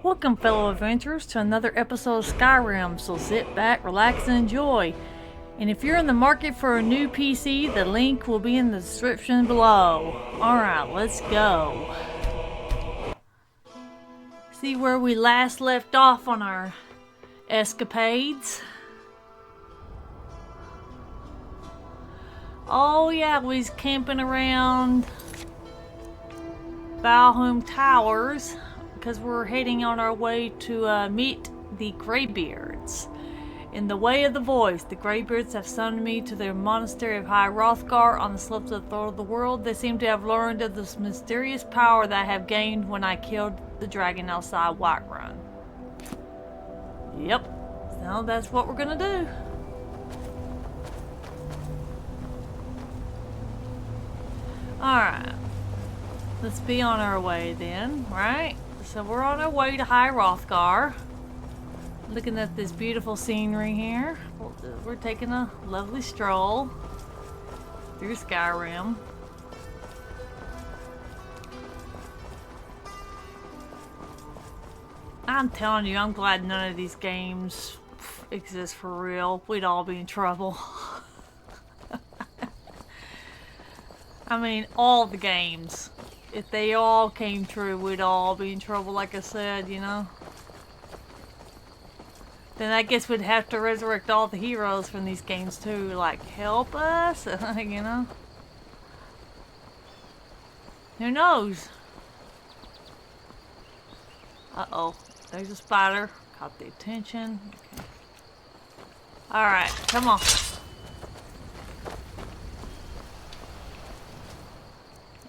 Welcome, fellow adventurers, to another episode of Skyrim, so sit back, relax, and enjoy. And if you're in the market for a new PC, the link will be in the description below. Alright, let's go. See where we last left off on our escapades. Oh yeah, we was camping around Valheim Towers because we're heading on our way to meet the Greybeards. In the way of the voice, the Greybeards have summoned me to their monastery of High Hrothgar on the slopes of the throat of the world. They seem to have learned of this mysterious power that I have gained when I killed the dragon outside Whiterun. Yep, so that's what we're gonna do. Alright, let's be on our way then, right? So we're on our way to High Hrothgar. Looking at this beautiful scenery here. We're taking a lovely stroll through Skyrim. I'm telling you, I'm glad none of these games exist for real. We'd all be in trouble. I mean, all the games. If they all came true, we'd all be in trouble, like I said, you know? Then I guess we'd have to resurrect all the heroes from these games too, like, help us, you know? Who knows? Uh-oh, there's a spider. Caught the attention. Okay. Alright, come on.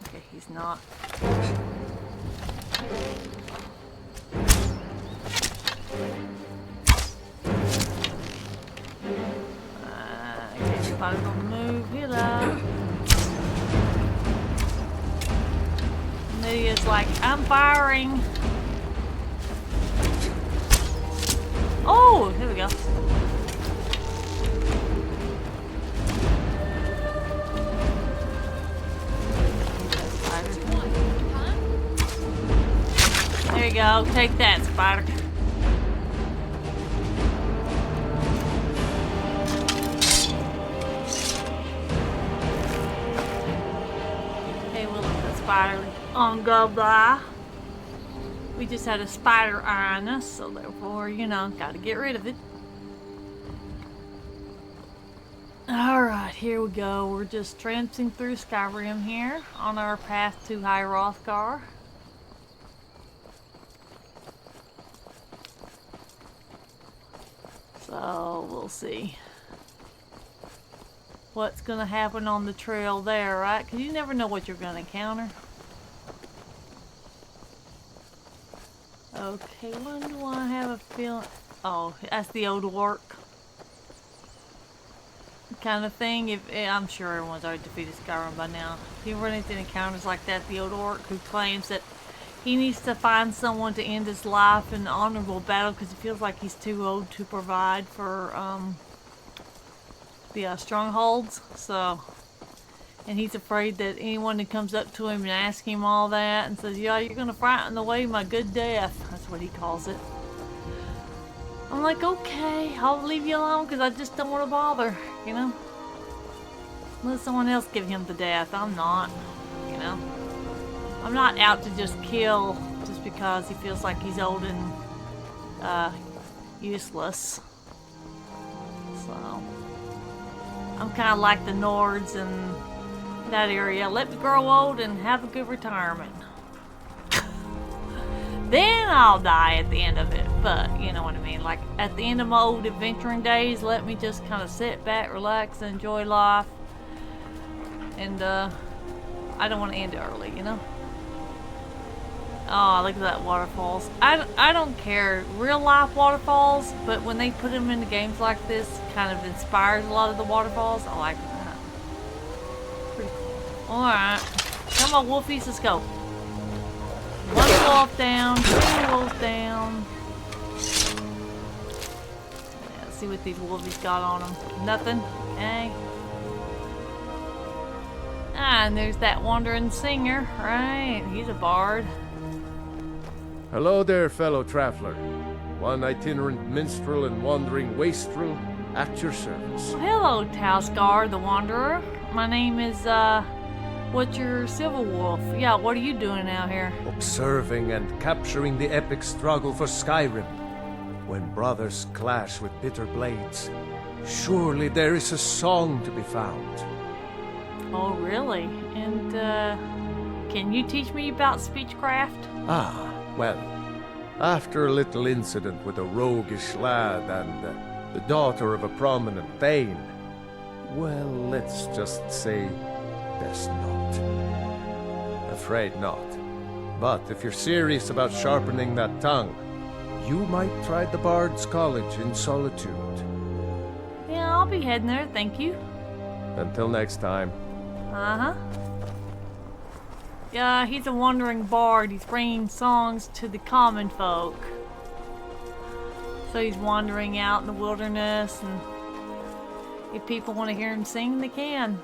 Okay, he's not. Okay, spider's on the move. Hello. Lydia's like, I'm firing. Oh, here we go. There you go. Take that, spider. Okay, we'll let the spider on go by. We just had a spider eyeing us, so therefore, you know, gotta get rid of it. Alright, here we go. We're just tramping through Skyrim here on our path to High Hrothgar. So, we'll see what's gonna happen on the trail there, right? Because you never know what you're gonna encounter. Okay, when do I have a feeling? Oh, that's the old orc kind of thing. I'm sure everyone's already defeated Skyrim by now. If you run into encounters like that, the old orc who claims that he needs to find someone to end his life in honorable battle because he feels like he's too old to provide for the strongholds. So, and he's afraid that anyone that comes up to him and asks him all that and says, yeah, you're gonna frighten away my good death. That's what he calls it. I'm like, okay, I'll leave you alone because I just don't want to bother, you know? Let someone else give him the death. I'm not, you know? I'm not out to just kill just because he feels like he's old and useless. So, I'm kind of like the Nords and that area. Let me grow old and have a good retirement. Then I'll die at the end of it. But you know what I mean. Like at the end of my old adventuring days, let me just kind of sit back, relax, and enjoy life. And I don't want to end it early, you know. Oh, look at that waterfalls. I don't care real life waterfalls, but when they put them into games like this, kind of inspires a lot of the waterfalls. I like that. Pretty cool. Alright. Come on, wolfies, let's go. One wolf down, two wolves down. Yeah, let's see what these wolfies got on them. Nothing. Okay. Ah, and there's that wandering singer, right? He's a bard. Hello there, fellow traveler. One itinerant minstrel and wandering wastrel at your service. Well, hello, Taskar, the Wanderer. My name is, Butcher Silverwolf. Yeah, what are you doing out here? Observing and capturing the epic struggle for Skyrim. When brothers clash with bitter blades, surely there is a song to be found. Oh, really? And, can you teach me about speechcraft? Ah, well, after a little incident with a roguish lad and the daughter of a prominent thane, well, let's just say there's not. Afraid not. But if you're serious about sharpening that tongue, you might try the Bard's College in Solitude. Yeah, I'll be heading there, thank you. Until next time. Uh-huh. Yeah, he's a wandering bard. He's bringing songs to the common folk. So he's wandering out in the wilderness, and if people want to hear him sing, they can.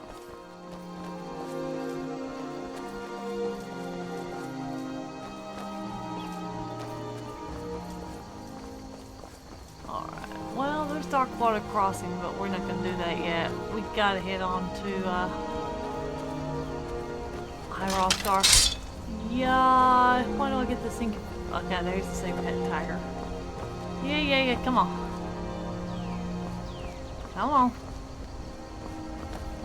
Alright, well, there's Darkwater Crossing, but we're not going to do that yet. We gotta head on to, High. Yeah, why do I get this thing? Okay, there's the same pet tiger. Yeah, come on. Come on.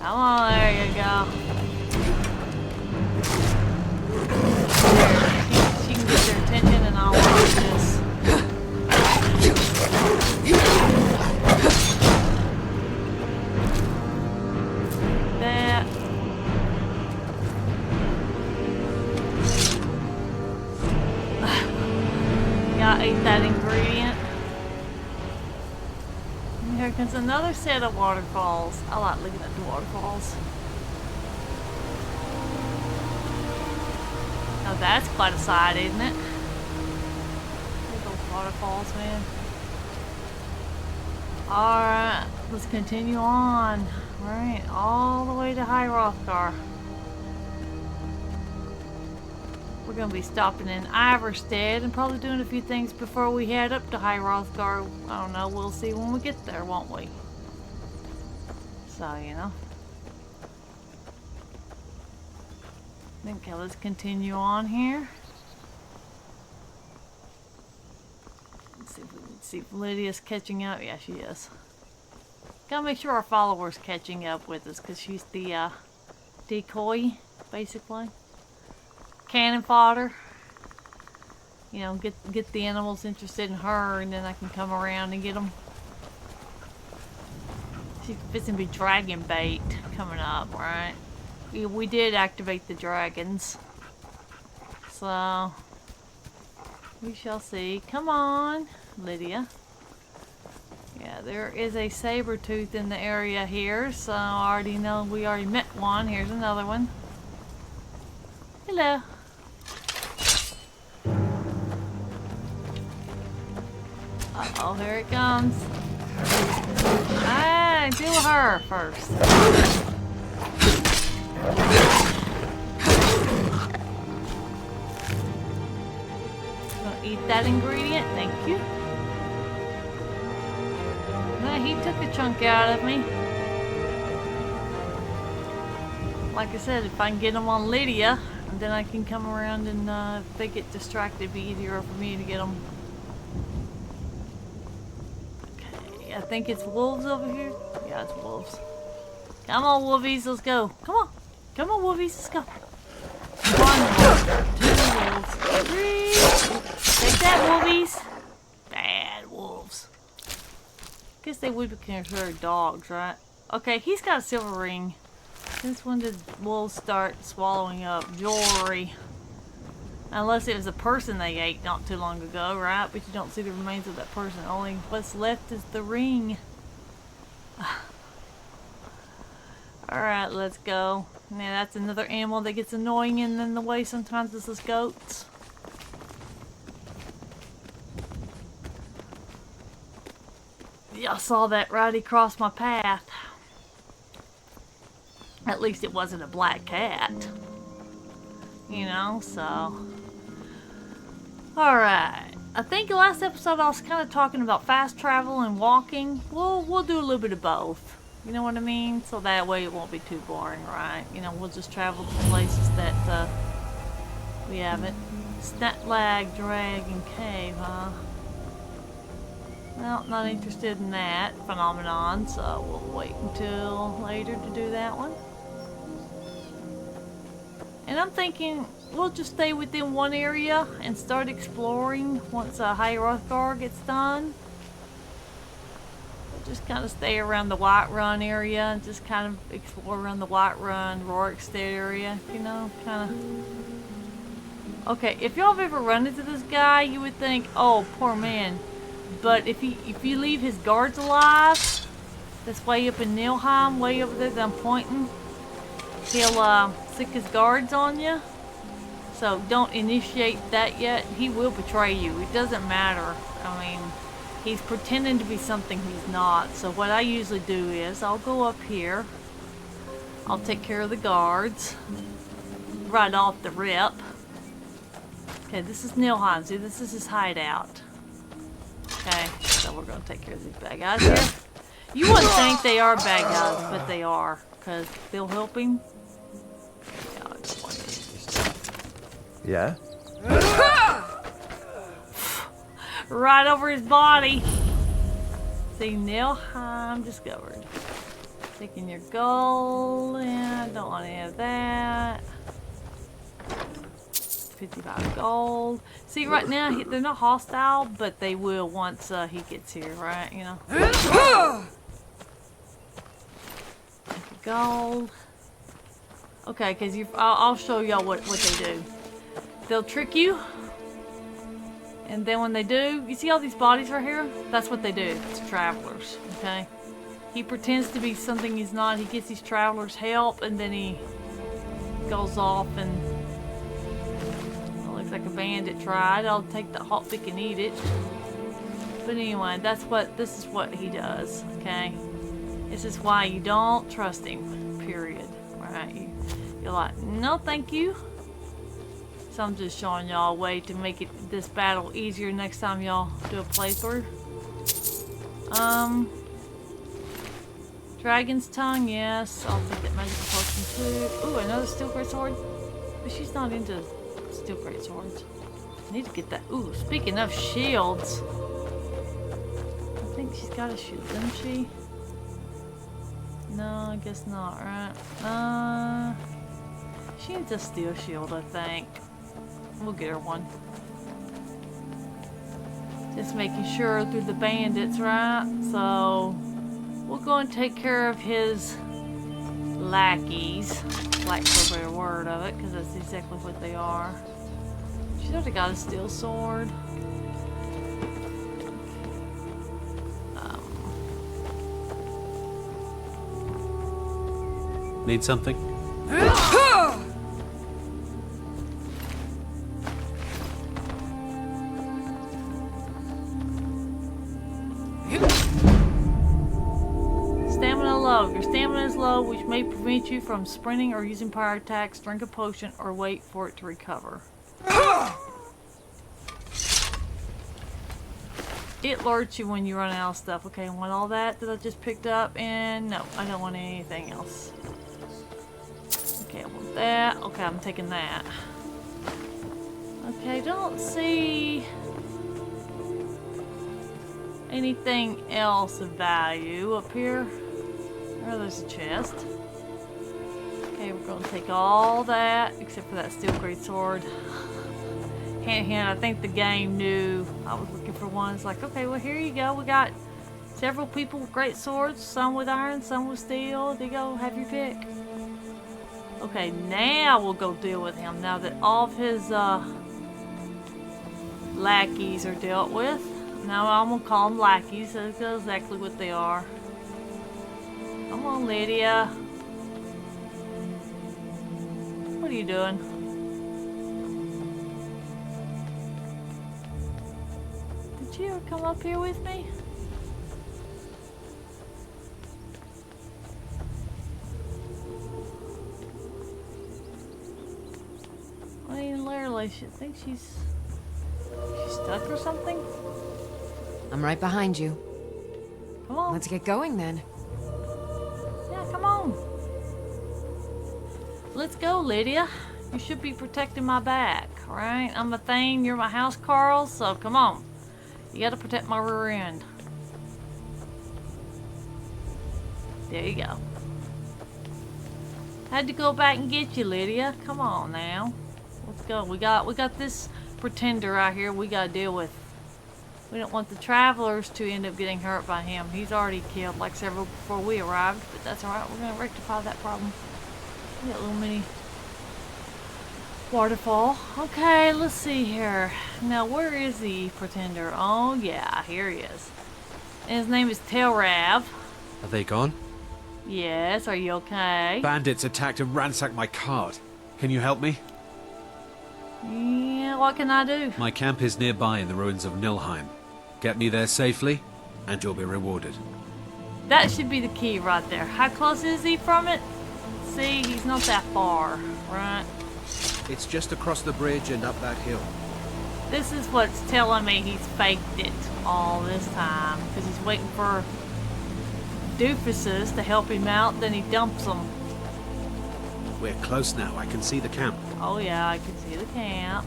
Come on, there you go. She can get their attention and I'll watch this. That. Yeah, I ate that ingredient. And here comes another set of waterfalls. I like looking at the waterfalls. Now that's quite a sight, isn't it? Look at those waterfalls, man. Alright, let's continue on. Alright, all the way to High Rothgar. We're going to be stopping in Iverstead and probably doing a few things before we head up to High Rothgar. I don't know, we'll see when we get there, won't we? So, you know. Okay, let's continue on here. Let's see if Lydia's catching up. Yeah, she is. Gotta make sure our follower's catching up with us, because she's the decoy, basically. Cannon fodder. You know, get the animals interested in her, and then I can come around and get them. She's fixing to be dragon bait coming up, right? We did activate the dragons, so we shall see. Come on, Lydia. Yeah, there is a saber tooth in the area here, so I already know we already met one. Here's another one. Hello. Uh-oh, here it comes. Ah, deal with her first. Gonna eat that ingredient, thank you. No, he took a chunk out of me. Like I said, if I can get them on Lydia, then I can come around and if they get distracted, it'd be easier for me to get them. Okay, I think it's wolves over here. Yeah, it's wolves. Come on, wolvies, let's go. Come on. Come on, wolvies, let's go. 1 wolf, 2 wolves, 3. Take that, wolvies. Bad wolves. Guess they would be considered dogs, right? Okay, he's got a silver ring. Since when did wolves start swallowing up jewelry? Unless it was a person they ate not too long ago, right? But you don't see the remains of that person. Only what's left is the ring. Alright, let's go. Yeah, that's another animal that gets annoying and in the way sometimes. This is goats. Yeah, I saw that right across my path. At least it wasn't a black cat. You know, so. Alright. I think last episode I was kind of talking about fast travel and walking. We'll do a little bit of both. You know what I mean? So that way it won't be too boring, right? You know, we'll just travel to places that we haven't. Snap lag, drag, and cave, huh? Well, not interested in that phenomenon, so we'll wait until later to do that one. And I'm thinking we'll just stay within one area and start exploring once Hierarchar gets done. We'll just kind of stay around the Whiterun area and just kind of explore around the Whiterun, Rorikstead area, you know, kind of. Okay, if y'all have ever run into this guy, you would think, oh, poor man. But if you leave his guards alive, that's way up in Nilheim, way over there that I'm pointing, he'll stick his guards on you. So don't initiate that yet. He will betray you. It doesn't matter. I mean, he's pretending to be something he's not. So what I usually do is I'll go up here. I'll take care of the guards right off the rip. Okay, this is Nilheim. See, this is his hideout. Okay, so we're gonna take care of these bad guys here. You wouldn't think they are bad guys, but they are, because they'll help him. Yeah? Right over his body. See, Nilheim discovered. Taking your gold. Yeah, don't want any of that. 55 gold. See, right now, they're not hostile, but they will once he gets here, right? You know? Gold. Okay, because I'll show y'all what they do. They'll trick you. And then when they do, you see all these bodies right here? That's what they do. It's travelers, okay? He pretends to be something he's not. He gets these travelers help, and then he goes off and... looks like a bandit tried. I'll take the hot pick and eat it. But anyway, this is what he does, okay? This is why you don't trust him, period. Right? You're like, no thank you. So I'm just showing y'all a way to make this battle easier next time y'all do a playthrough. Dragon's Tongue, yes. I'll take that magical potion too. Ooh, another steel great sword. But she's not into steel great swords. I need to get that. Ooh, speaking of shields. I think she's got a shield, doesn't she? No, I guess not, right? She needs a steel shield, I think. We'll get her one. Just making sure through the bandits, right? So, we'll go and take care of his lackeys. Lack for a better word of it, because that's exactly what they are. She's already got a steel sword. Need something? Stamina low. Your stamina is low, which may prevent you from sprinting or using power attacks. Drink a potion or wait for it to recover. It alerts you when you run out of stuff. Okay, I want all that I just picked up, and no, I don't want anything else. Okay, I want that. Okay, I'm taking that. Okay, don't see anything else of value up here. Oh, there's a chest. Okay, we're gonna take all that except for that steel greatsword. Hint, hint, I think the game knew I was looking for one. It's like, okay, well, here you go. We got several people with great swords, some with iron, some with steel. There you go, have your pick. Okay, now we'll go deal with him. Now that all of his lackeys are dealt with. Now I'm gonna call them lackeys. That's exactly what they are. Come on, Lydia. What are you doing? Did you ever come up here with me? I mean, literally, I think she's... She's stuck or something? I'm right behind you. Come on. Let's get going then. Yeah, come on. Let's go, Lydia. You should be protecting my back, alright? I'm a thing, you're my house Carl, so come on. You gotta protect my rear end. There you go. Had to go back and get you, Lydia. Come on now. Let's go. We got this pretender out here we gotta deal with. We don't want the travelers to end up getting hurt by him. He's already killed like several before we arrived, but that's alright. We're gonna rectify that problem. We got a little mini waterfall. Okay, let's see here. Now, where is the pretender? Oh, yeah, here he is. And his name is Telrav. Are they gone? Yes, are you okay? Bandits attacked and ransacked my cart. Can you help me? Yeah, what can I do? My camp is nearby in the ruins of Nilheim. Get me there safely, and you'll be rewarded. That should be the key right there. How close is he from it? See, he's not that far, right? It's just across the bridge and up that hill. This is what's telling me he's faked it all this time. Because he's waiting for doofuses to help him out, then he dumps them. We're close now. I can see the camp. Oh yeah, I can see the camp.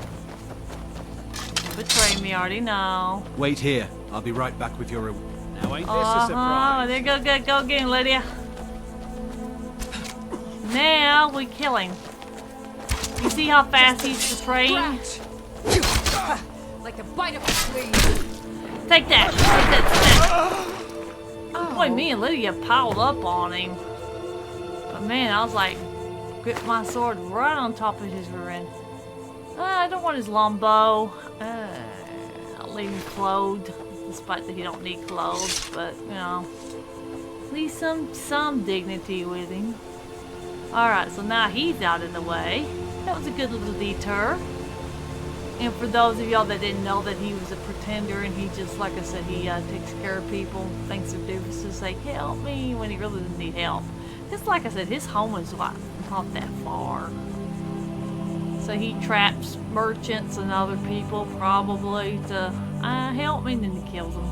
Betray me, I already know. Wait here. I'll be right back with your reward. Now ain't this a surprise? There go again, Lydia. Now we kill him. You see how fast he's betraying? Like a bite of a tree. Take that! Take that! Boy, me and Lydia piled up on him. But man, I was like, grip my sword right on top of his rear end. I don't want his long bow. I'll leave him clothed, despite that he don't need clothes. But you know, at least some dignity with him. All right, so now he's out of the way. That was a good little detour. And for those of y'all that didn't know that he was a pretender and he just, like I said, he takes care of people, thinks they're doofuses, like, help me, when he really doesn't need help. Just like I said, his home is like not that far. So he traps merchants and other people probably to help me, and then he kills them.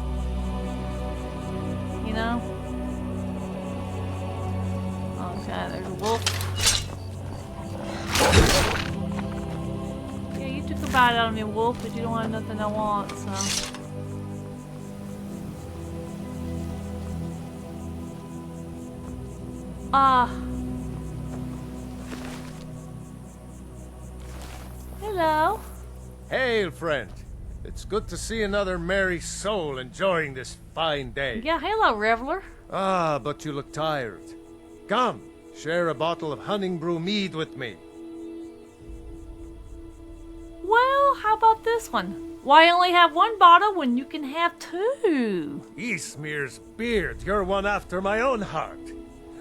You know? Okay, there's a wolf. Yeah, you took a bite out of me, wolf, but you don't have nothing I want, so. Hello. Hail, friend. It's good to see another merry soul enjoying this fine day. Yeah, hello, reveler. Ah, but you look tired. Come, share a bottle of honey brew mead with me. Well, how about this one? Why only have one bottle when you can have two? Eastmere's beard, you're one after my own heart.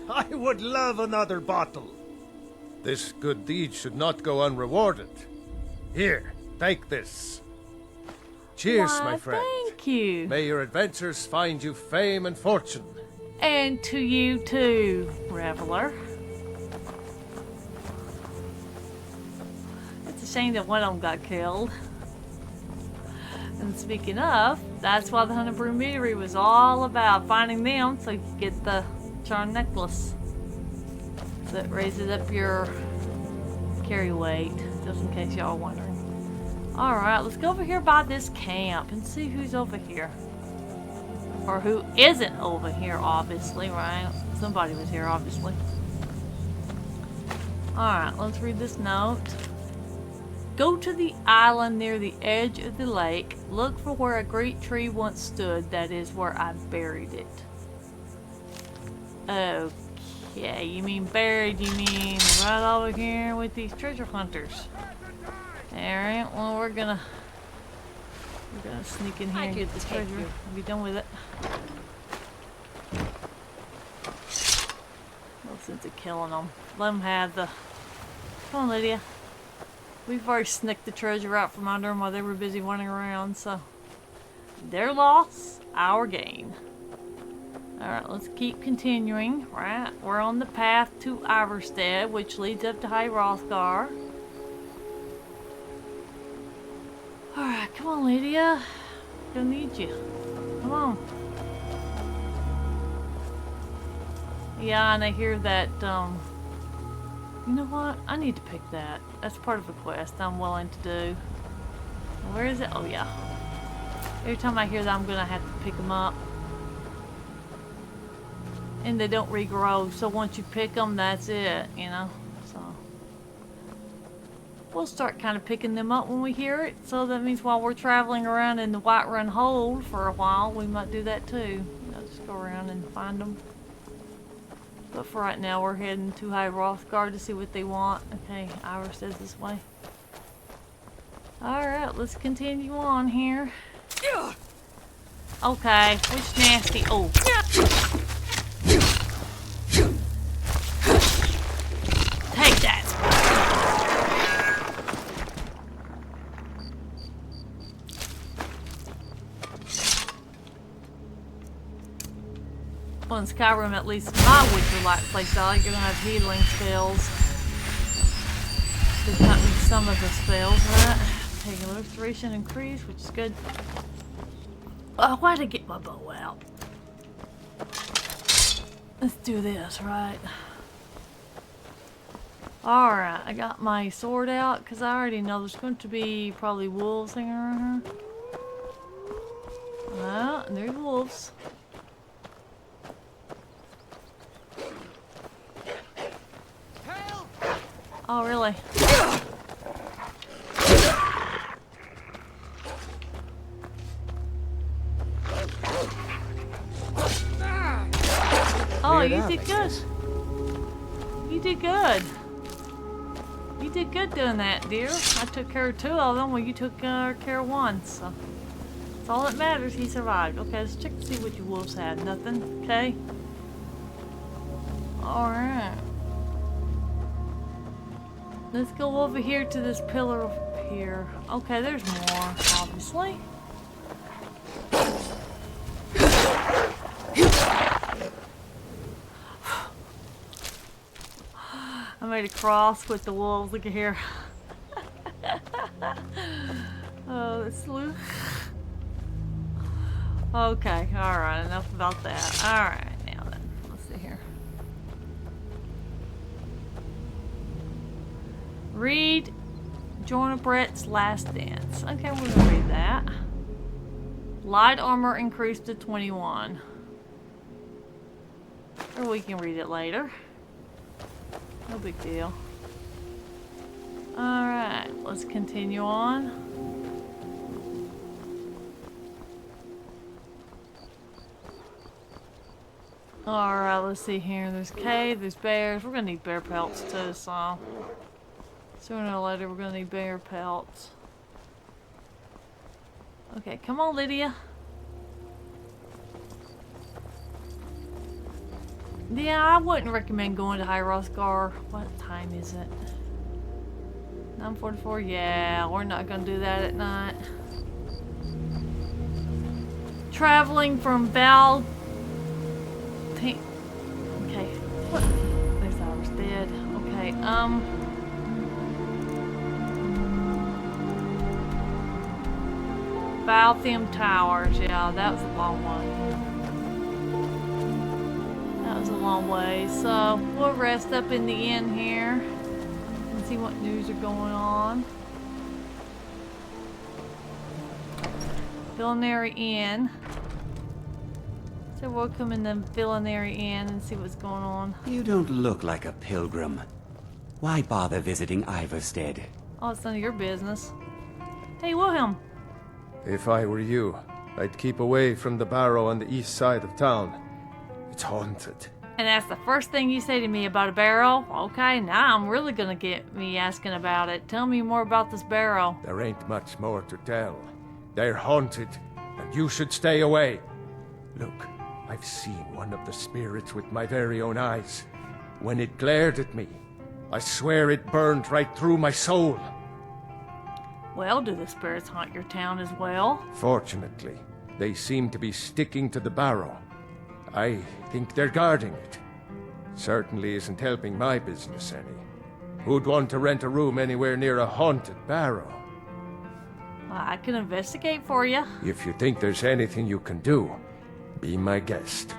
I would love another bottle. This good deed should not go unrewarded. Here, take this. Cheers, Why, my friend. thank you. May your adventures find you fame and fortune. And to you too, reveler. It's a shame that one of them got killed. And speaking of, that's why the Honey Brew Meadery was all about, finding them so you could get the charm necklace that raises up your carry weight, just in case y'all are wondering. Alright, let's go over here by this camp and see who's over here. Or who isn't over here, obviously, right? Somebody was here, obviously. Alright, let's read this note. Go to the island near the edge of the lake. Look for where a great tree once stood. That is where I buried it. Okay, you mean buried, you mean right over here with these treasure hunters. Alright, well we're gonna sneak in here and get the treasure and be done with it. No sense of killing them. Let them have the... Come on, Lydia. We've already snicked the treasure out from under them while they were busy running around, so... Their loss, our gain. Alright, let's keep continuing. Right, we're on the path to Iverstead, which leads up to High Rothgar. Alright. Alright, come on, Lydia. Gonna need you. Come on. Yeah, and I hear that, you know what? I need to pick that. That's part of the quest I'm willing to do. Where is it? Oh, yeah. Every time I hear that, I'm gonna have to pick them up. And they don't regrow, so once you pick them, that's it, you know? So we'll start kind of picking them up when we hear it. So that means while we're traveling around in the Whiterun Hold for a while, we might do that too. I'll just go around and find them. But for right now, we're heading to High Rothgard to see what they want. Okay, Ira says this way. Alright, let's continue on here. Okay, which nasty... Oh. Take that! Well, in Skyrim, at least my Witcher-like playstyle, you're gonna have healing spells. There's not need some of the spells, right? Taking restoration increase, which is good. Oh, why'd I get my bow out? Let's do this, right? Alright, I got my sword out because I already know there's going to be probably wolves hanging around here. Well, and there's wolves. Oh, really? Oh, you did good. You did good. You did good doing that, dear. I took care of 2 of them while you took care of 1, so that's all that matters. He survived. Okay, let's check to see what you wolves had. Nothing. Okay. Alright. Let's go over here to this pillar over here. Okay, there's more, obviously. I made a cross with the wolves. Look at here. Oh, that's blue. Okay, alright, enough about that. Alright, now then, let's see here. Read Jorna Brett's Last Dance. Okay, we're gonna read that. Light armor increased to 21. Or we can read it later. No big deal. Alright, let's continue on. Alright, let's see here. There's cave, there's bears. We're gonna need bear pelts too, so sooner or later we're gonna need bear pelts. Okay, come on, Lydia. Yeah, I wouldn't recommend going to High Rothgar. What time is it? 9:44? Yeah, we're not gonna do that at night. Traveling from Val... Okay, what? There's Iris dead. Okay, Valthium Towers. Yeah, that was a long one. That was a long way, so we'll rest up in the inn here and see what news are going on. Villainary Inn. So we'll come in the Villainary Inn and see what's going on. You don't look like a pilgrim. Why bother visiting Iverstead? Oh, it's none of your business. Hey, Wilhelm. If I were you, I'd keep away from the barrow on the east side of town. It's haunted. And that's the first thing you say to me about a barrow? Okay, now I'm really gonna get me asking about it. Tell me more about this barrow. There ain't much more to tell. They're haunted, and you should stay away. Look, I've seen one of the spirits with my very own eyes. When it glared at me, I swear it burned right through my soul. Well, do the spirits haunt your town as well? Fortunately, they seem to be sticking to the barrow. I think they're guarding it. Certainly isn't helping my business any. Who'd want to rent a room anywhere near a haunted barrow? I can investigate for you. If you think there's anything you can do, be my guest.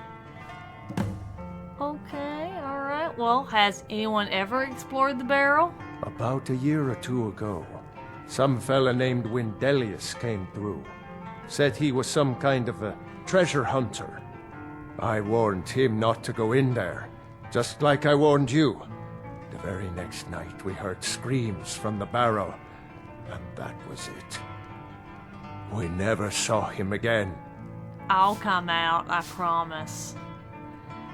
Okay, alright. Well, has anyone ever explored the barrel? About a year or two ago, some fella named Wendelius came through. Said he was some kind of a treasure hunter. I warned him not to go in there, just like I warned you. The very next night we heard screams from the barrel, and that was it. We never saw him again. I'll come out, I promise.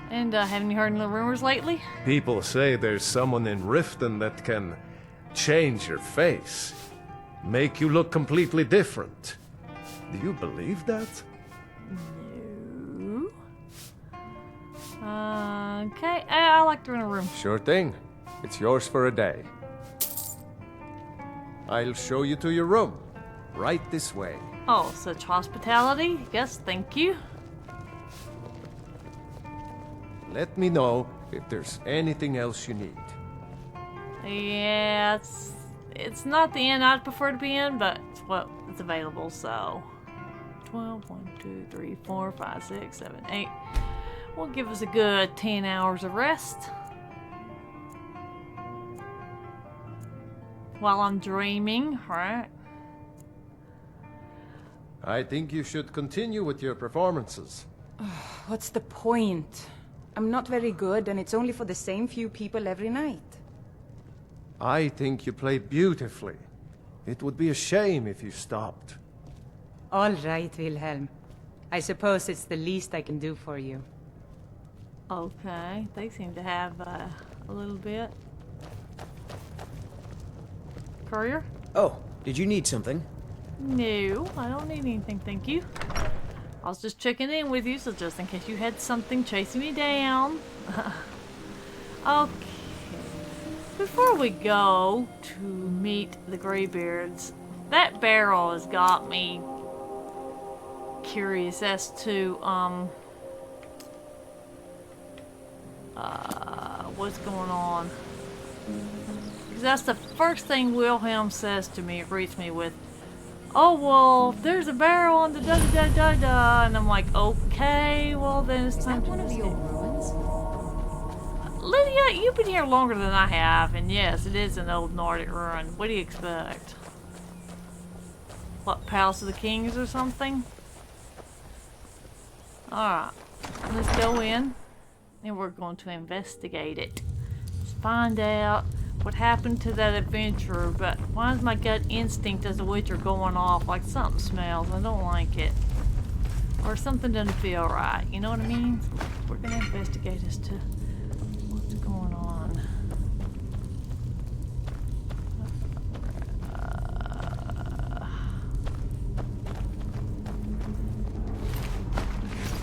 And haven't you heard any rumors lately? People say there's someone in Riften that can change your face, make you look completely different. Do you believe that? No. Okay, I like to rent a room. Sure thing. It's yours for a day. I'll show you to your room. Right this way. Oh, such hospitality. Yes, thank you. Let me know if there's anything else you need. Yeah, it's not the inn I'd prefer to be in, but it's what it's available, so 12, 1, 2, 3, 4, 5, 6, 7, 8. Will give us a good 10 hours of rest. While I'm dreaming, right? I think you should continue with your performances. What's the point? I'm not very good, and it's only for the same few people every night. I think you play beautifully. It would be a shame if you stopped. All right, Wilhelm. I suppose it's the least I can do for you. Okay, they seem to have a little bit. Courier? Oh, did you need something? No, I don't need anything, thank you. I was just checking in with you, so just in case you had something chasing me down. Okay. Before we go to meet the Greybeards, that barrel has got me curious as to, what's going on. Because that's the first thing Wilhelm says to me, greets me with, oh, well, there's a barrel on the da-da-da-da-da, and I'm like, okay, well, then it's time to One of your ruins? Lydia, you've been here longer than I have, and yes, it is an old Nordic ruin. What do you expect? What, Palace of the Kings or something? Alright, let's go in, and we're going to investigate it. Let's find out what happened to that adventurer, but why is my gut instinct as a witcher going off like something smells? I don't like it. Or something doesn't feel right, you know what I mean? So we're gonna investigate as to what's going on.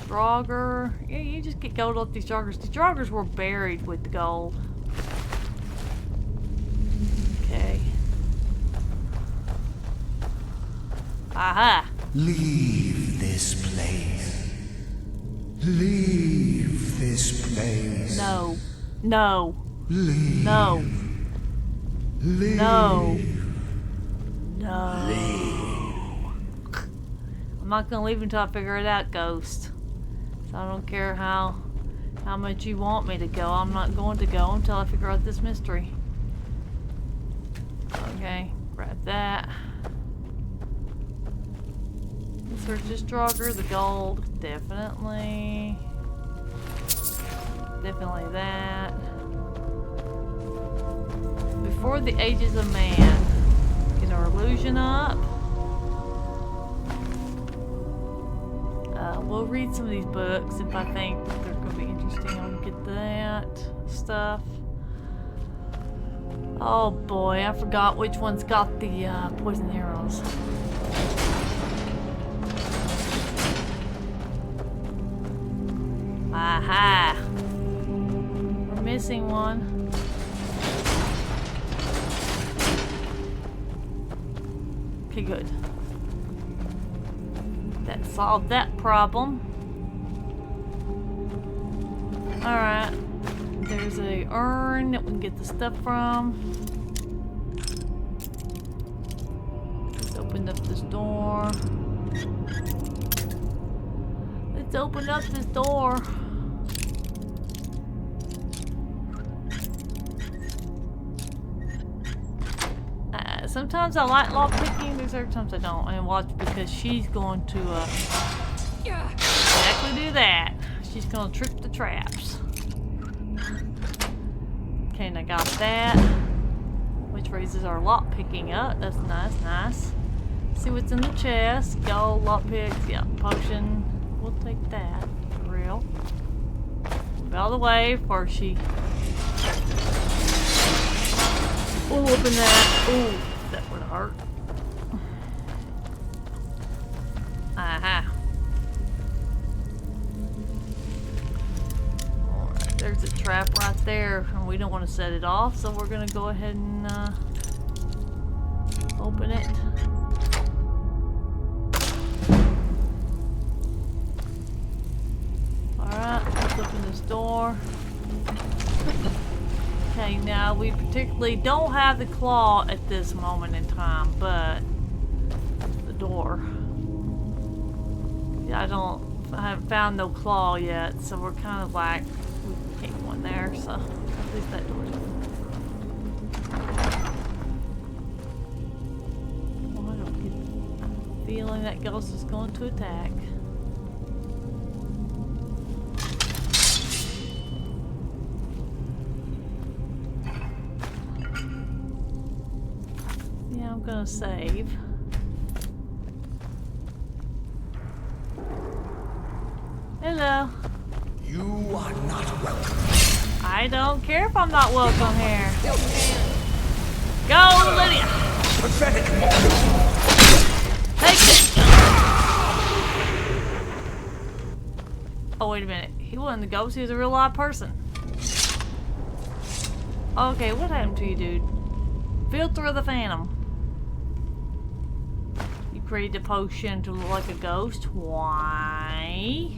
Draugr. Yeah, you just get gold off these Draugrs. These Draugrs were buried with the gold. Okay. Aha! Leave this place. Leave this place. No. No. Leave. No. Leave. No. No. I'm not gonna leave until I figure it out, Ghost. So I don't care how much you want me to go. I'm not going to go until I figure out this mystery. Okay, grab that. Search this Draugr, the gold, definitely. Definitely that. Before the ages of man. Get our illusion up. We'll read some of these books if I think they're going to be interesting. I'll get that stuff. Oh boy, I forgot which one's got the poison arrows. Aha! We're missing one. Okay, good. That solved that problem. Alright. There's a urn that we can get the stuff from. Let's open open up this door. Let's open up this door. Sometimes I like lock picking, there's other times I don't. And watch, because she's going to exactly do that. She's going to trip the traps. Okay, and I got that, which raises our lock picking up. That's nice, nice. See what's in the chest. Gold, lock picks, yeah, potion. We'll take that for real. Move out of the way before she. We'll open that. Ooh. That would hurt. Aha. Alright, there's a trap right there, and we don't want to set it off, so we're going to go ahead and open it. Alright, let's open this door. Okay, now we particularly don't have the claw at this moment in time, but the door. Yeah, I haven't found no claw yet, so we're kind of like, we can keep one there, so at least that door's open. Oh, I don't get the feeling that ghost is going to attack. I'm gonna save. Hello. You are not welcome. I don't care if I'm not welcome here. Go, Lydia. Pathetic. Take it. Oh, wait a minute. He wasn't the ghost. He was a real live person. Okay, what happened to you, dude? Filter of the Phantom. Create a potion to look like a ghost. Why?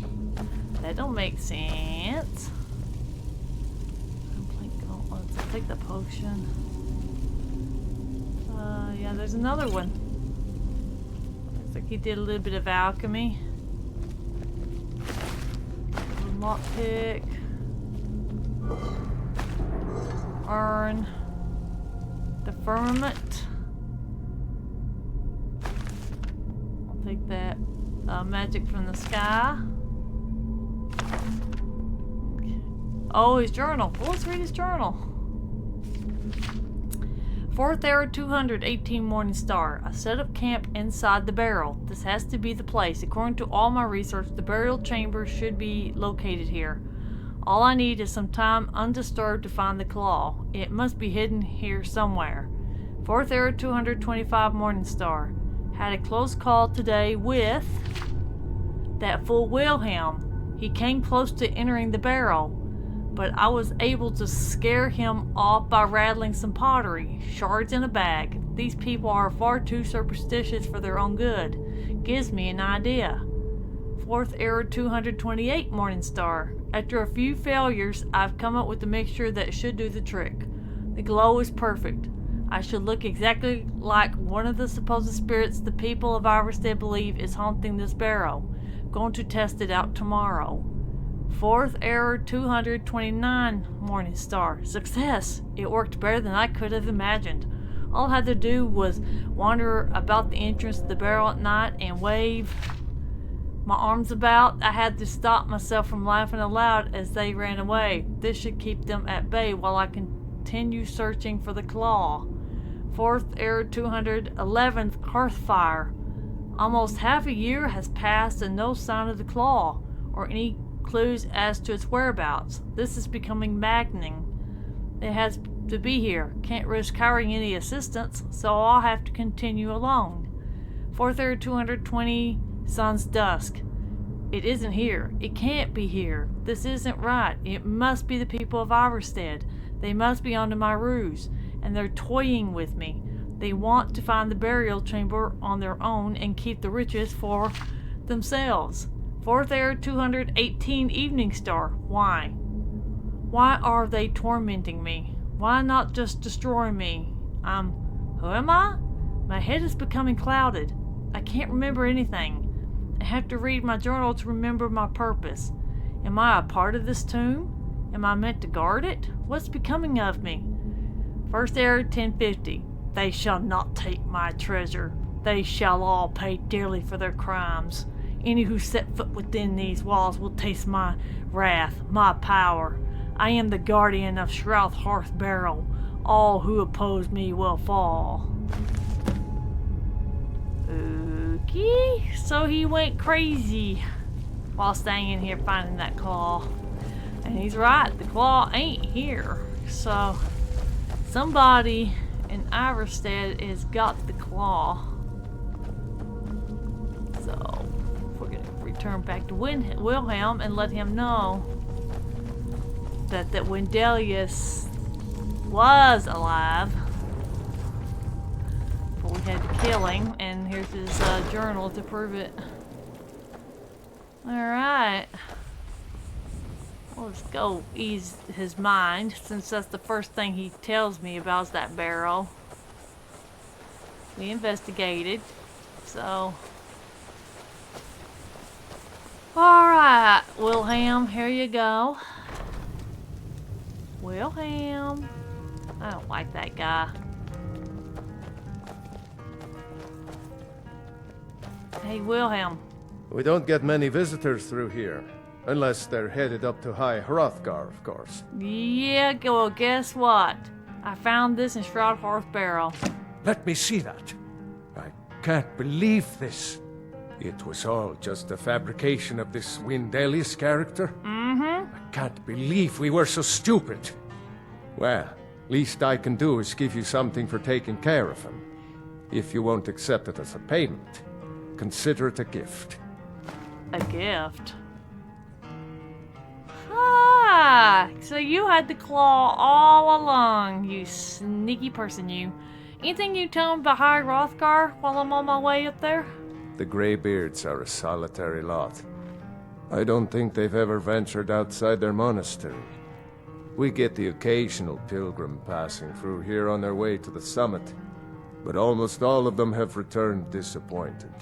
That don't make sense. Let's take the potion. Yeah, there's another one. Looks like he did a little bit of alchemy. Lockpick. Urn. The firmament. Take that magic from the sky. Okay. Oh, his journal. Well, let's read his journal. 4th Era 218 Morning Star. I set up camp inside the barrel. This has to be the place. According to all my research, the burial chamber should be located here. All I need is some time undisturbed to find the claw. It must be hidden here somewhere. 4th Era 225 Morning Star. Had a close call today with that fool Wilhelm. He came close to entering the barrel, but I was able to scare him off by rattling some pottery, shards in a bag. These people are far too superstitious for their own good. Gives me an idea. 4th Era 228 Morning Star. After a few failures, I've come up with a mixture that should do the trick. The glow is perfect. I should look exactly like one of the supposed spirits the people of Iverstead believe is haunting this barrow. Going to test it out tomorrow. 4th Era 229 Morning Star. Success! It worked better than I could have imagined. All I had to do was wander about the entrance of the barrel at night and wave my arms about. I had to stop myself from laughing aloud as they ran away. This should keep them at bay while I continue searching for the claw. 4th Era 211th Hearthfire. Almost half a year has passed and no sign of the claw, or any clues as to its whereabouts. This is becoming maddening. It has to be here. Can't risk hiring any assistance, so I'll have to continue alone. 4th Era 220 Sun's Dusk. It isn't here. It can't be here. This isn't right. It must be the people of Iverstead. They must be onto my ruse, and they're toying with me. They want to find the burial chamber on their own and keep the riches for themselves. 4th Era 218 Evening Star. Why? Why are they tormenting me? Why not just destroy me? Who am I? My head is becoming clouded. I can't remember anything. I have to read my journal to remember my purpose. Am I a part of this tomb? Am I meant to guard it? What's becoming of me? First error 1050. They shall not take my treasure. They shall all pay dearly for their crimes. Any who set foot within these walls will taste my wrath, my power. I am the guardian of Shroud Hearth Barrow. All who oppose me will fall. Okay, so he went crazy while staying in here finding that claw. And he's right, the claw ain't here. So somebody in Iverstead has got the claw. So we're gonna return back to Wilhelm and let him know that Wendelius was alive before we had to kill him, and here's his journal to prove it. Alright. Let's go ease his mind, since that's the first thing he tells me about is that barrel. We investigated, so... Alright, Wilhelm, here you go. Wilhelm. I don't like that guy. Hey, Wilhelm. We don't get many visitors through here. Unless they're headed up to High Hrothgar, of course. Yeah, well, guess what? I found this in Shroud Hearth Barrow. Let me see that. I can't believe this. It was all just a fabrication of this Wendelius character? Mm-hmm. I can't believe we were so stupid. Well, least I can do is give you something for taking care of him. If you won't accept it as a payment, consider it a gift. A gift? Ah, so you had the claw all along, you sneaky person, you. Anything you tell me about High Hrothgar while I'm on my way up there? The Greybeards are a solitary lot. I don't think they've ever ventured outside their monastery. We get the occasional pilgrim passing through here on their way to the summit, but almost all of them have returned disappointed.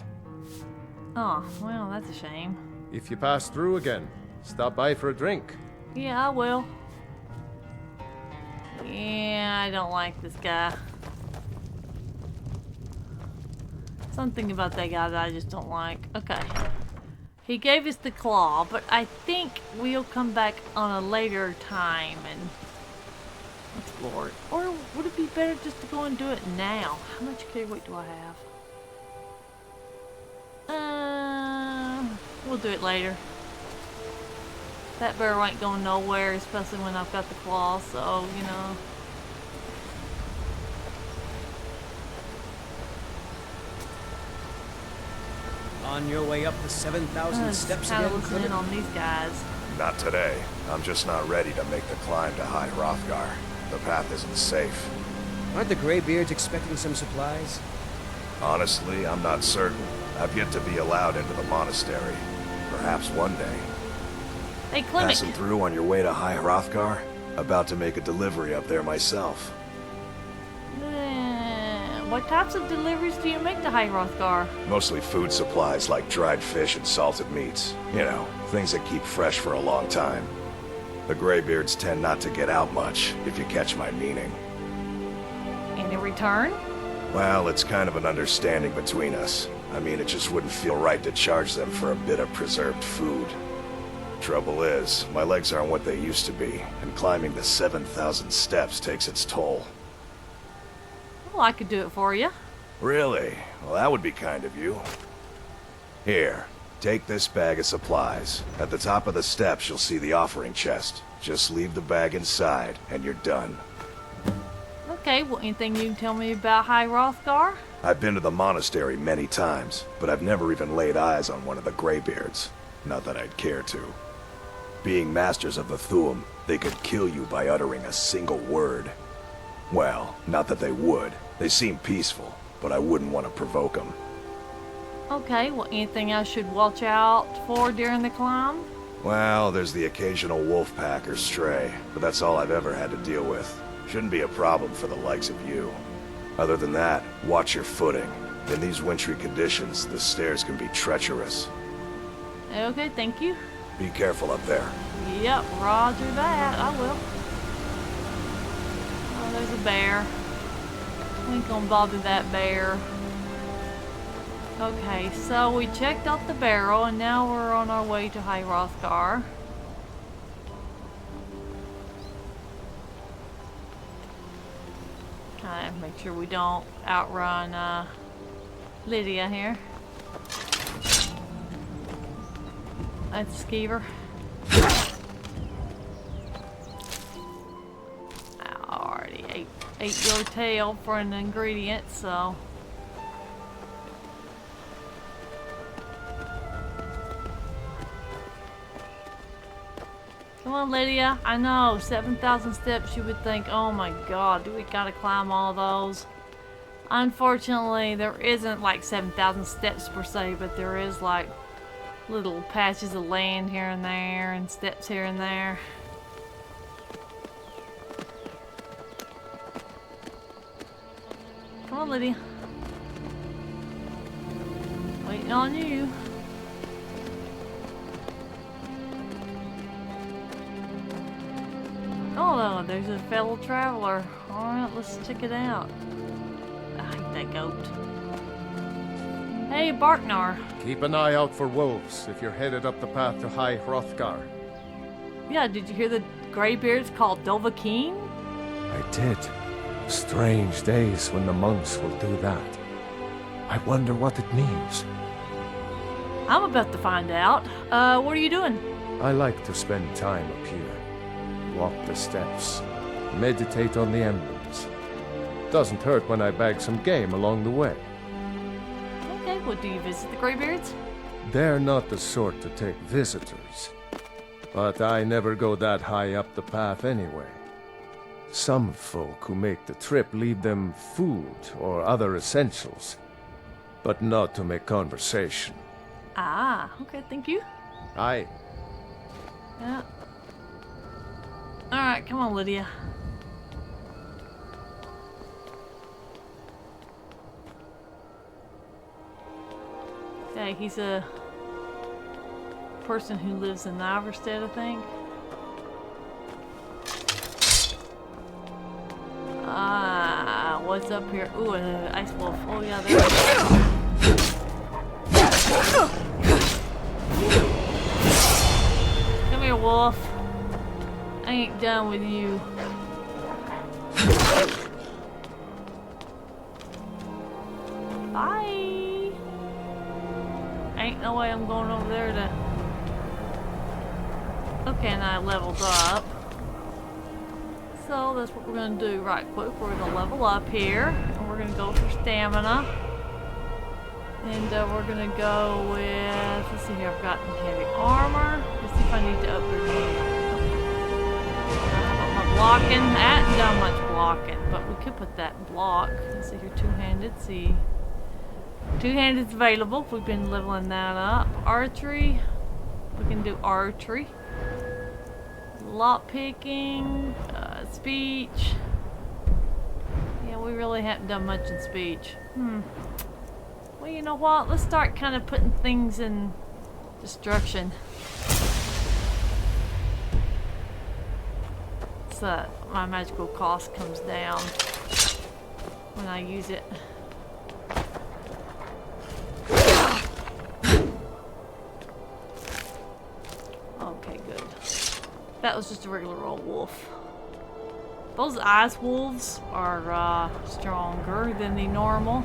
Oh, well, that's a shame. If you pass through again, stop by for a drink. Yeah, I will. Yeah, I don't like this guy. Something about that guy that I just don't like. Okay. He gave us the claw, but I think we'll come back on a later time and explore it. Or would it be better just to go and do it now? How much carry weight do I have? We'll do it later. That barrel ain't going nowhere, especially when I've got the claw, so, you know. On your way up the 7,000 steps again, listening on these guys. Not today. I'm just not ready to make the climb to High Hrothgar. The path isn't safe. Aren't the Greybeards expecting some supplies? Honestly, I'm not certain. I've yet to be allowed into the monastery. Perhaps one day. Hey, Clement. Passing through on your way to High Hrothgar? About to make a delivery up there myself. What types of deliveries do you make to High Hrothgar? Mostly food supplies like dried fish and salted meats. You know, things that keep fresh for a long time. The Greybeards tend not to get out much, if you catch my meaning. And in return? Well, it's kind of an understanding between us. I mean, it just wouldn't feel right to charge them for a bit of preserved food. Trouble is, my legs aren't what they used to be, and climbing the 7,000 steps takes its toll. Well, I could do it for you. Really? Well, that would be kind of you. Here, take this bag of supplies. At the top of the steps, you'll see the offering chest. Just leave the bag inside, and you're done. Okay, well, anything you can tell me about High Hrothgar? I've been to the monastery many times, but I've never even laid eyes on one of the Greybeards. Not that I'd care to. Being masters of the Thuum, they could kill you by uttering a single word. Well, not that they would. They seem peaceful, but I wouldn't want to provoke them. Okay, well, anything I should watch out for during the climb? Well, there's the occasional wolf pack or stray, but that's all I've ever had to deal with. Shouldn't be a problem for the likes of you. Other than that, watch your footing. In these wintry conditions, the stairs can be treacherous. Okay, thank you. Be careful up there. Yep, roger that. I will. Oh, there's a bear. I ain't gonna bother that bear. Okay, so we checked out the barrel, and now we're on our way to High Hrothgar. Make sure we don't outrun Lydia here. That's a skeever. I already ate your tail for an ingredient, so. Come on, Lydia. I know, 7,000 steps, you would think, oh my god, do we gotta climb all those? Unfortunately, there isn't like 7,000 steps per se, but there is like little patches of land here and there, and steps here and there. Come on, Lydia. Waiting on you. Oh no, there's a fellow traveler. Alright, let's check it out. I hate that goat. Hey, Barknar. Keep an eye out for wolves if you're headed up the path to High Hrothgar. Yeah, did you hear the Greybeard's called Dovahkiin? I did. Strange days when the monks will do that. I wonder what it means. I'm about to find out. What are you doing? I like to spend time up here. Walk the steps. Meditate on the emblems. Doesn't hurt when I bag some game along the way. Okay, well, do you visit the Greybeards? They're not the sort to take visitors. But I never go that high up the path anyway. Some folk who make the trip leave them food or other essentials, but not to make conversation. Ah, okay, thank you. Aye. Yeah. Alright, come on, Lydia. Okay, he's a person who lives in Iverstead, I think. Ah, what's up here? Ooh, an ice wolf. Oh yeah, there we go. Come here, wolf. I ain't done with you. Bye. Ain't no way I'm going over there to. Okay, and I leveled up. So that's what we're gonna do right quick. We're gonna level up here, and we're gonna go for stamina. And we're gonna go with, let's see here, I've got heavy armor. Let's see if I need to upgrade my blocking. I hadn't done much blocking, but we could put that in block. Let's see here, two-handed, see. Two-handed's available. We've been leveling that up. Archery, we can do archery. Lock picking, speech. Yeah, we really haven't done much in speech. Well, you know what? Let's start kind of putting things in destruction. So my magical cost comes down when I use it. Okay, good. That was just a regular old wolf. Those ice wolves are stronger than the normal.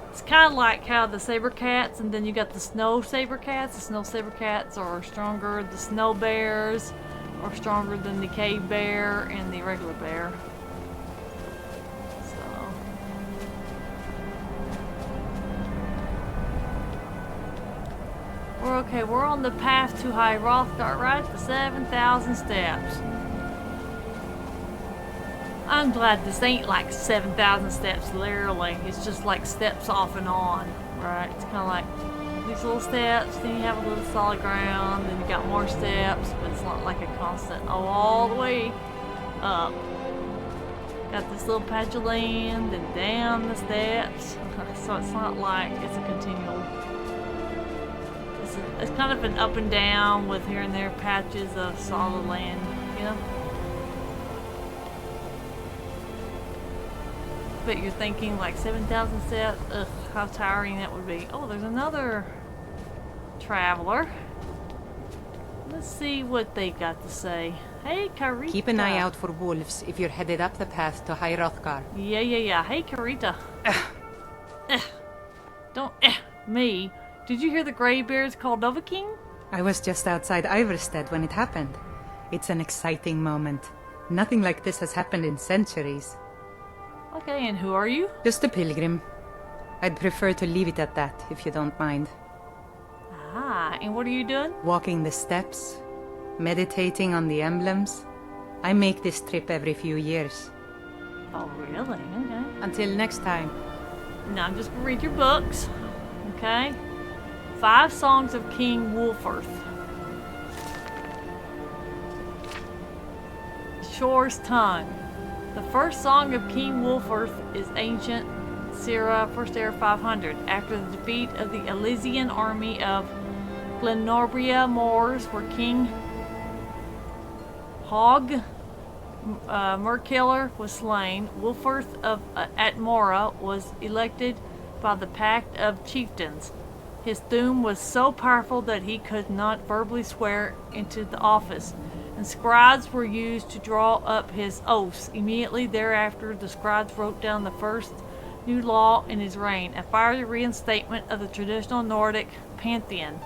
It's kind of like how the saber cats, and then you got the snow saber cats. The snow saber cats are stronger. The snow bears are stronger than the cave bear and the regular bear. So we're okay. We're on the path to High Hrothgar, right? The 7,000 steps. I'm glad this ain't like 7,000 steps, literally. It's just like steps off and on, right? It's kind of like these little steps, then you have a little solid ground, then you got more steps, but it's not like a constant, oh, all the way up. Got this little patch of land and down the steps. So it's not like it's a continual. It's kind of an up and down with here and there patches of solid land, you know? But you're thinking like 7,000 steps? Ugh, how tiring that would be. Oh, there's another traveler. Let's see what they got to say. Hey, Karita. Keep an eye out for wolves if you're headed up the path to High Rothgar. Yeah. Hey, Karita. Don't me. Did you hear the Greybeards called Novaking? I was just outside Iverstead when it happened. It's an exciting moment. Nothing like this has happened in centuries. Okay, and who are you? Just a pilgrim. I'd prefer to leave it at that, if you don't mind. Ah, and what are you doing? Walking the steps, meditating on the emblems. I make this trip every few years. Oh, really? Okay. Until next time. Now I'm just gonna read your books. Okay? 5 Songs of King Wulfrith. Shore's Tongue. The first song of King Wulfrith is ancient Sierra, First Era 500. After the defeat of the Elysian army of Glenorbrya Moors, where King Hog Merkiller was slain, Wulfrith of Atmora was elected by the Pact of Chieftains. His doom was so powerful that he could not verbally swear into the office, and scribes were used to draw up his oaths. Immediately thereafter, the scribes wrote down the first new law in his reign, a fiery reinstatement of the traditional Nordic pantheon.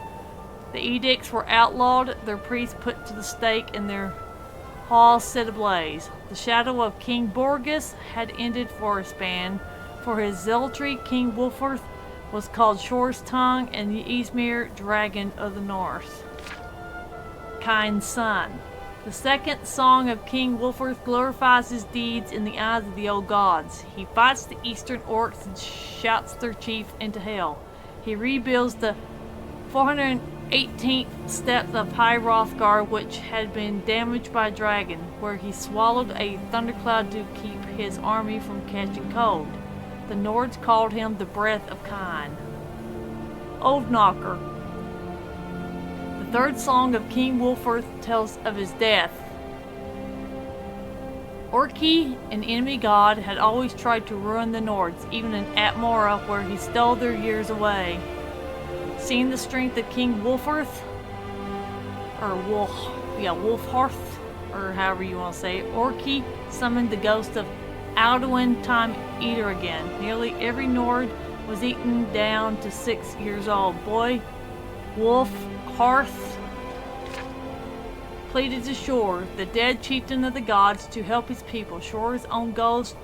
The edicts were outlawed, their priests put to the stake, and their halls set ablaze. The shadow of King Borgus had ended for a span. For his zealotry, King Wulfrith was called Shore's Tongue and the Ysmir Dragon of the North. Kind's Son. The second song of King Wulfrith glorifies his deeds in the eyes of the old gods. He fights the eastern orcs and shouts their chief into hell. He rebuilds the 418th steps of High Rothgar, which had been damaged by a dragon, where he swallowed a thundercloud to keep his army from catching cold. The Nords called him the Breath of Kine. Old Knocker. The third song of King Wulfrith tells of his death. Orki, an enemy god, had always tried to ruin the Nords, even in Atmora, where he stole their years away. Seeing the strength of King Wulfrith, or Wulfharth, or however you want to say it, Orki summoned the ghost of Alduin Time Eater again. Nearly every Nord was eaten down to 6 years old. Boy Wulfharth pleaded to Shore, the dead chieftain of the gods, to help his people. Shore's own ghost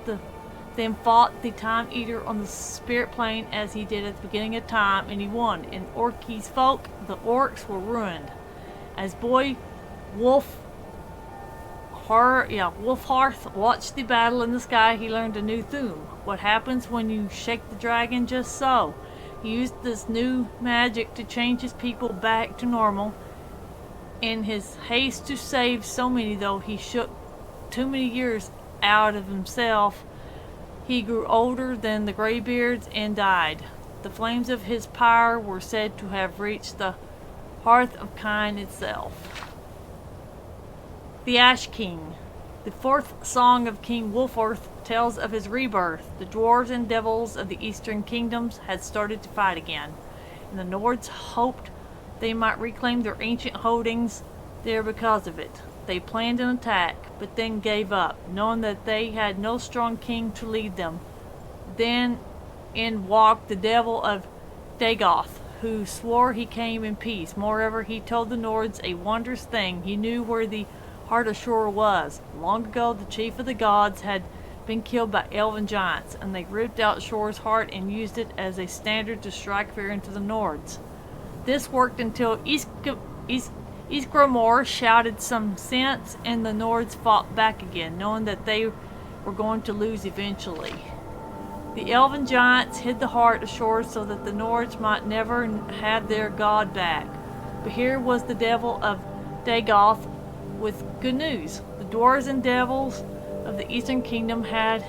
then fought the Time Eater on the spirit plane as he did at the beginning of time, and he won. In Orki's folk, the orcs were ruined. As boy Wulfharth watched the battle in the sky, he learned a new theme. What happens when you shake the dragon just so? He used this new magic to change his people back to normal. In his haste to save so many, though he shook too many years out of himself, he grew older than the Greybeards and died. The flames of his pyre were said to have reached the hearth of Kine itself. The Ash King. The fourth song of King Wulfrith tells of his rebirth. The dwarves and devils of the eastern kingdoms had started to fight again, and the Nords hoped they might reclaim their ancient holdings there because of it. They planned an attack, but then gave up, knowing that they had no strong king to lead them. Then in walked the devil of Dagoth, who swore he came in peace. Moreover, he told the Nords a wondrous thing. He knew where the heart of Shore was. Long ago, the chief of the gods had been killed by elven giants, and they ripped out Shore's heart and used it as a standard to strike fear into the Nords. This worked until Ysgramor shouted some sense, and the Nords fought back again, knowing that they were going to lose eventually. The elven giants hid the heart of Shore so that the Nords might never have their god back. But here was the devil of Dagoth with good news. The dwarves and devils of the Eastern Kingdom had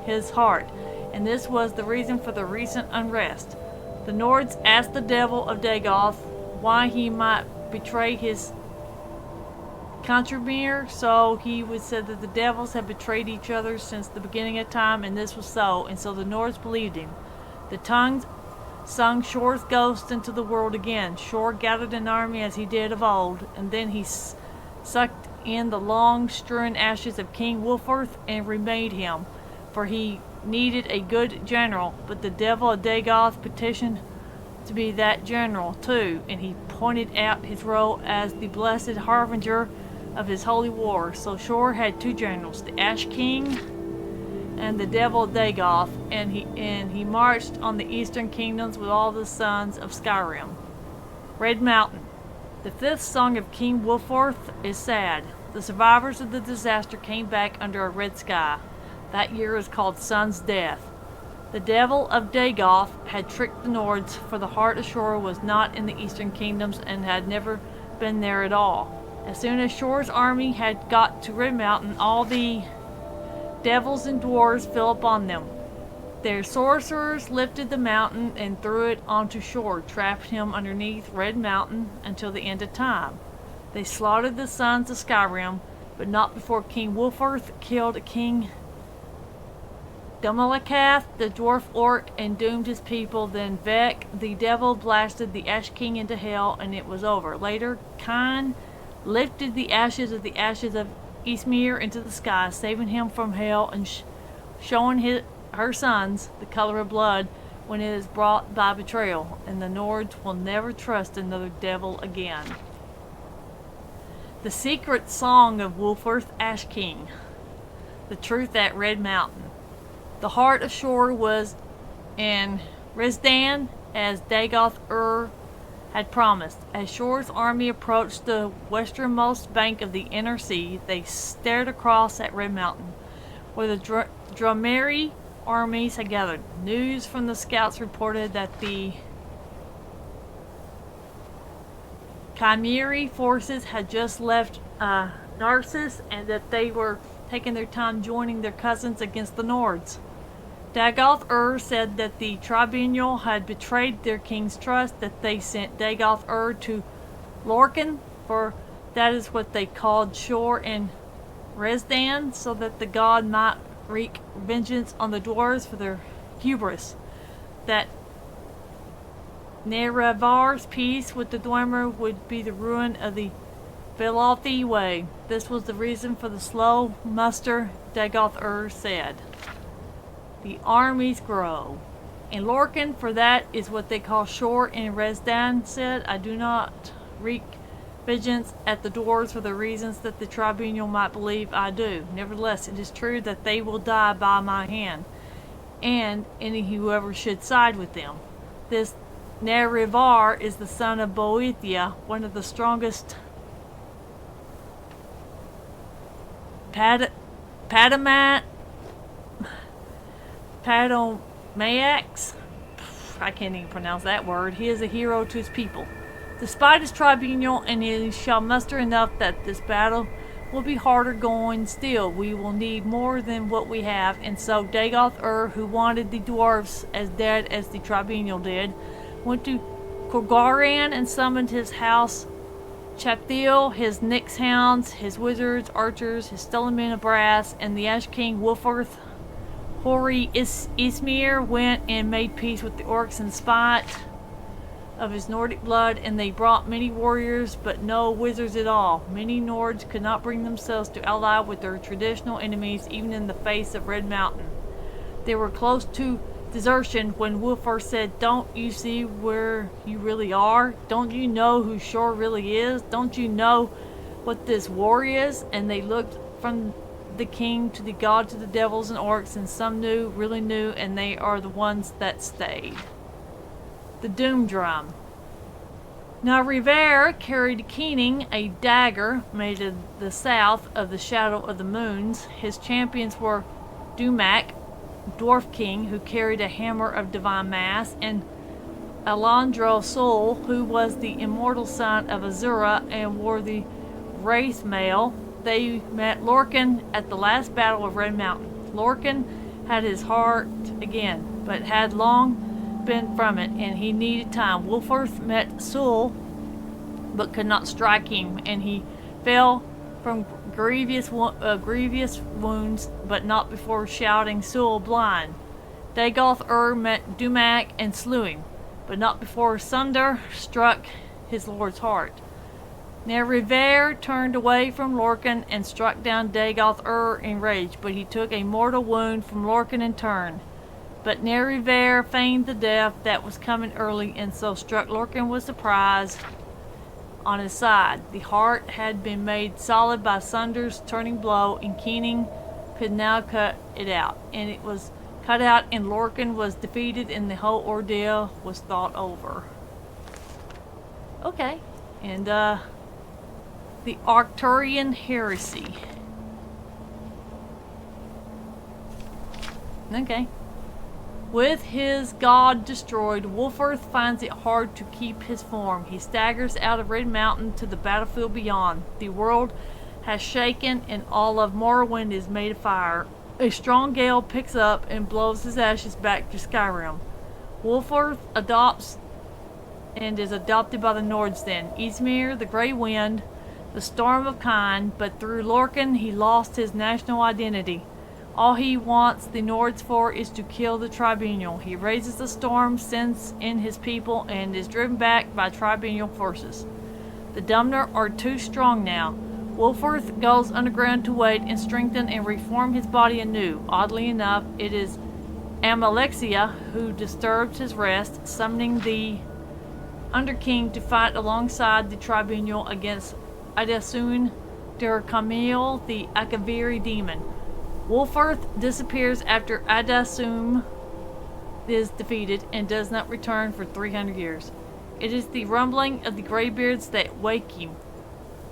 his heart, and this was the reason for the recent unrest. The Nords asked the devil of Dagoth why he might betray his contributor, so he would say that the devils had betrayed each other since the beginning of time, and this was so, and so the Nords believed him. The tongues sung Shor's ghost into the world again. Shor gathered an army as he did of old, and then he sucked in the long strewn ashes of King Wulforth and remade him, for he needed a good general, but the devil of Dagoth petitioned to be that general too, and he pointed out his role as the blessed harbinger of his holy war. So Shor had two generals, the Ash King and the devil of Dagoth, and he marched on the eastern kingdoms with all the sons of Skyrim. Red Mountain. The fifth song of King Wulforth is sad. The survivors of the disaster came back under a red sky. That year is called Sun's Death. The devil of Dagoth had tricked the Nords, for the heart of Shor was not in the eastern kingdoms and had never been there at all. As soon as Shor's army had got to Red Mountain, all the devils and dwarves fell upon them. Their sorcerers lifted the mountain and threw it onto Shor, trapped him underneath Red Mountain until the end of time. They slaughtered the sons of Skyrim, but not before King Wulforth killed King Dumalakath, the dwarf orc, and doomed his people. Then Vec, the devil, blasted the Ash King into hell, and it was over. Later, Kine lifted the ashes of Ysmir into the sky, saving him from hell and showing her sons the color of blood when it is brought by betrayal, and the Nords will never trust another devil again. The secret song of Wulforth Ash King. The truth at Red Mountain. The heart of Shor was in Rezdan, as Dagoth had promised. As Shor's army approached the westernmost bank of the inner sea, they stared across at Red Mountain, where the Dromeri armies had gathered. News from the scouts reported that the Chimeri forces had just left Narcissus, and that they were taking their time joining their cousins against the Nords. Dagoth said that the tribunal had betrayed their king's trust, that they sent Dagoth to Lorcan, for that is what they called Shor and Rezdan, so that the god might wreak vengeance on the dwarves for their hubris. That Nerevar's peace with the Dwemer would be the ruin of the Velothi way. This was the reason for the slow muster, Dagoth said. The armies grow. In Lorcan, for that is what they call Shor and Rezdan, said, I do not wreak vengeance at the dwarves for the reasons that the tribunal might believe I do. Nevertheless, it is true that they will die by my hand, and any whoever should side with them. This Nerevar is the son of Boethia, one of the strongest Padomaiacs. I can't even pronounce that word. He is a hero to his people. Despite his tribunal, and he shall muster enough that this battle will be harder going still. We will need more than what we have, and so Dagoth who wanted the dwarves as dead as the tribunal did, went to Korgaran and summoned his house Chapthil, his Nyx hounds, his wizards, archers, his stolen men of brass, and the Ash King Wulforth. Hori Ysmir went and made peace with the orcs in spite of his Nordic blood, and they brought many warriors but no wizards at all. Many Nords could not bring themselves to ally with their traditional enemies, even in the face of Red Mountain. They were close to desertion when Wulforth said, don't you see where you really are? Don't you know who Shor really is? Don't you know what this war is? And they looked from the king to the god to the devils and orcs, and some knew, really knew, and they are the ones that stayed. The Doom Drum. Now Rivere carried Keening, a dagger made of the south of the shadow of the moons. His champions were Dumak, Dwarf King, who carried a hammer of divine mass, and Alandro Sol, who was the immortal son of Azura and wore the wraith mail they met Lorcan at the last battle of Red Mountain. Lorcan had his heart again, but had long been from it, and he needed time. Wolforth met Sul, but could not strike him, and he fell from grievous wounds, but not before shouting Sul blind. Dagoth met Dumac and slew him, but not before Sunder struck his lord's heart. Neriver turned away from Lorcan and struck down Dagoth in rage, but he took a mortal wound from Lorcan in turn. But Neriver feigned the death that was coming early, and so struck Lorcan with surprise on his side. The heart had been made solid by Sunder's turning blow, and Keening could now cut it out. And it was cut out, and Lorcan was defeated, and the whole ordeal was thought over. Okay. And, the Arcturian heresy. Okay. With his god destroyed, Wolforth finds it hard to keep his form. He staggers out of Red Mountain to the battlefield beyond. The world has shaken, and all of Morrowind is made of fire. A strong gale picks up and blows his ashes back to Skyrim. Wolforth adopts and is adopted by the Nords then. Ysmir, the Grey Wind, the Storm of Kine, but through Lorcan he lost his national identity. All he wants the Nords for is to kill the Tribunal. He raises the storm, sends in his people, and is driven back by Tribunal forces. The Dumner are too strong now. Wolforth goes underground to wait and strengthen and reform his body anew. Oddly enough, it is Amalexia who disturbs his rest, summoning the Underking to fight alongside the Tribunal against Adasun Durkamil, the Akaviri demon. Wolforth disappears after Adasum is defeated and does not return for 300 years. It is the rumbling of the Greybeards that wake him.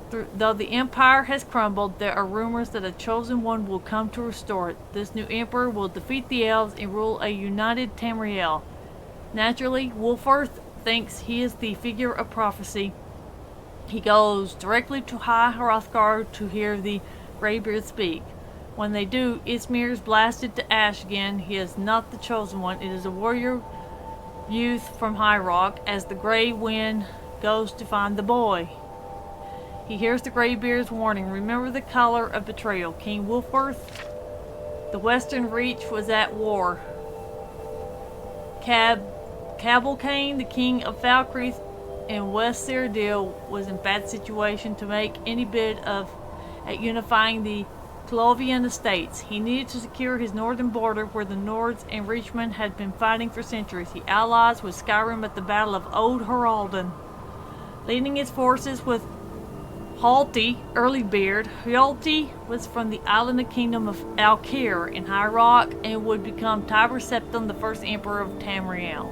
Though the Empire has crumbled, there are rumors that a chosen one will come to restore it. This new Emperor will defeat the Elves and rule a united Tamriel. Naturally, Wolforth thinks he is the figure of prophecy. He goes directly to High Hrothgar to hear the Greybeards speak. When they do, Ysmir is blasted to ash again. He is not the chosen one. It is a warrior youth from High Rock as the Grey Wind goes to find the boy. He hears the Greybeard's warning. Remember the color of betrayal. King Wolforth, the Western Reach, was at war. Cavalcane, the king of Falkreath in West Cyrodiil, was in bad situation to make any bid at unifying the Clovian estates. He needed to secure his northern border where the Nords and Reachmen had been fighting for centuries. He allies with Skyrim at the Battle of Old Heraldon. Leading his forces with Hjalti, Earlybeard. Hjalti was from the island kingdom of Alkir in High Rock and would become Tiber Septim, the first emperor of Tamriel.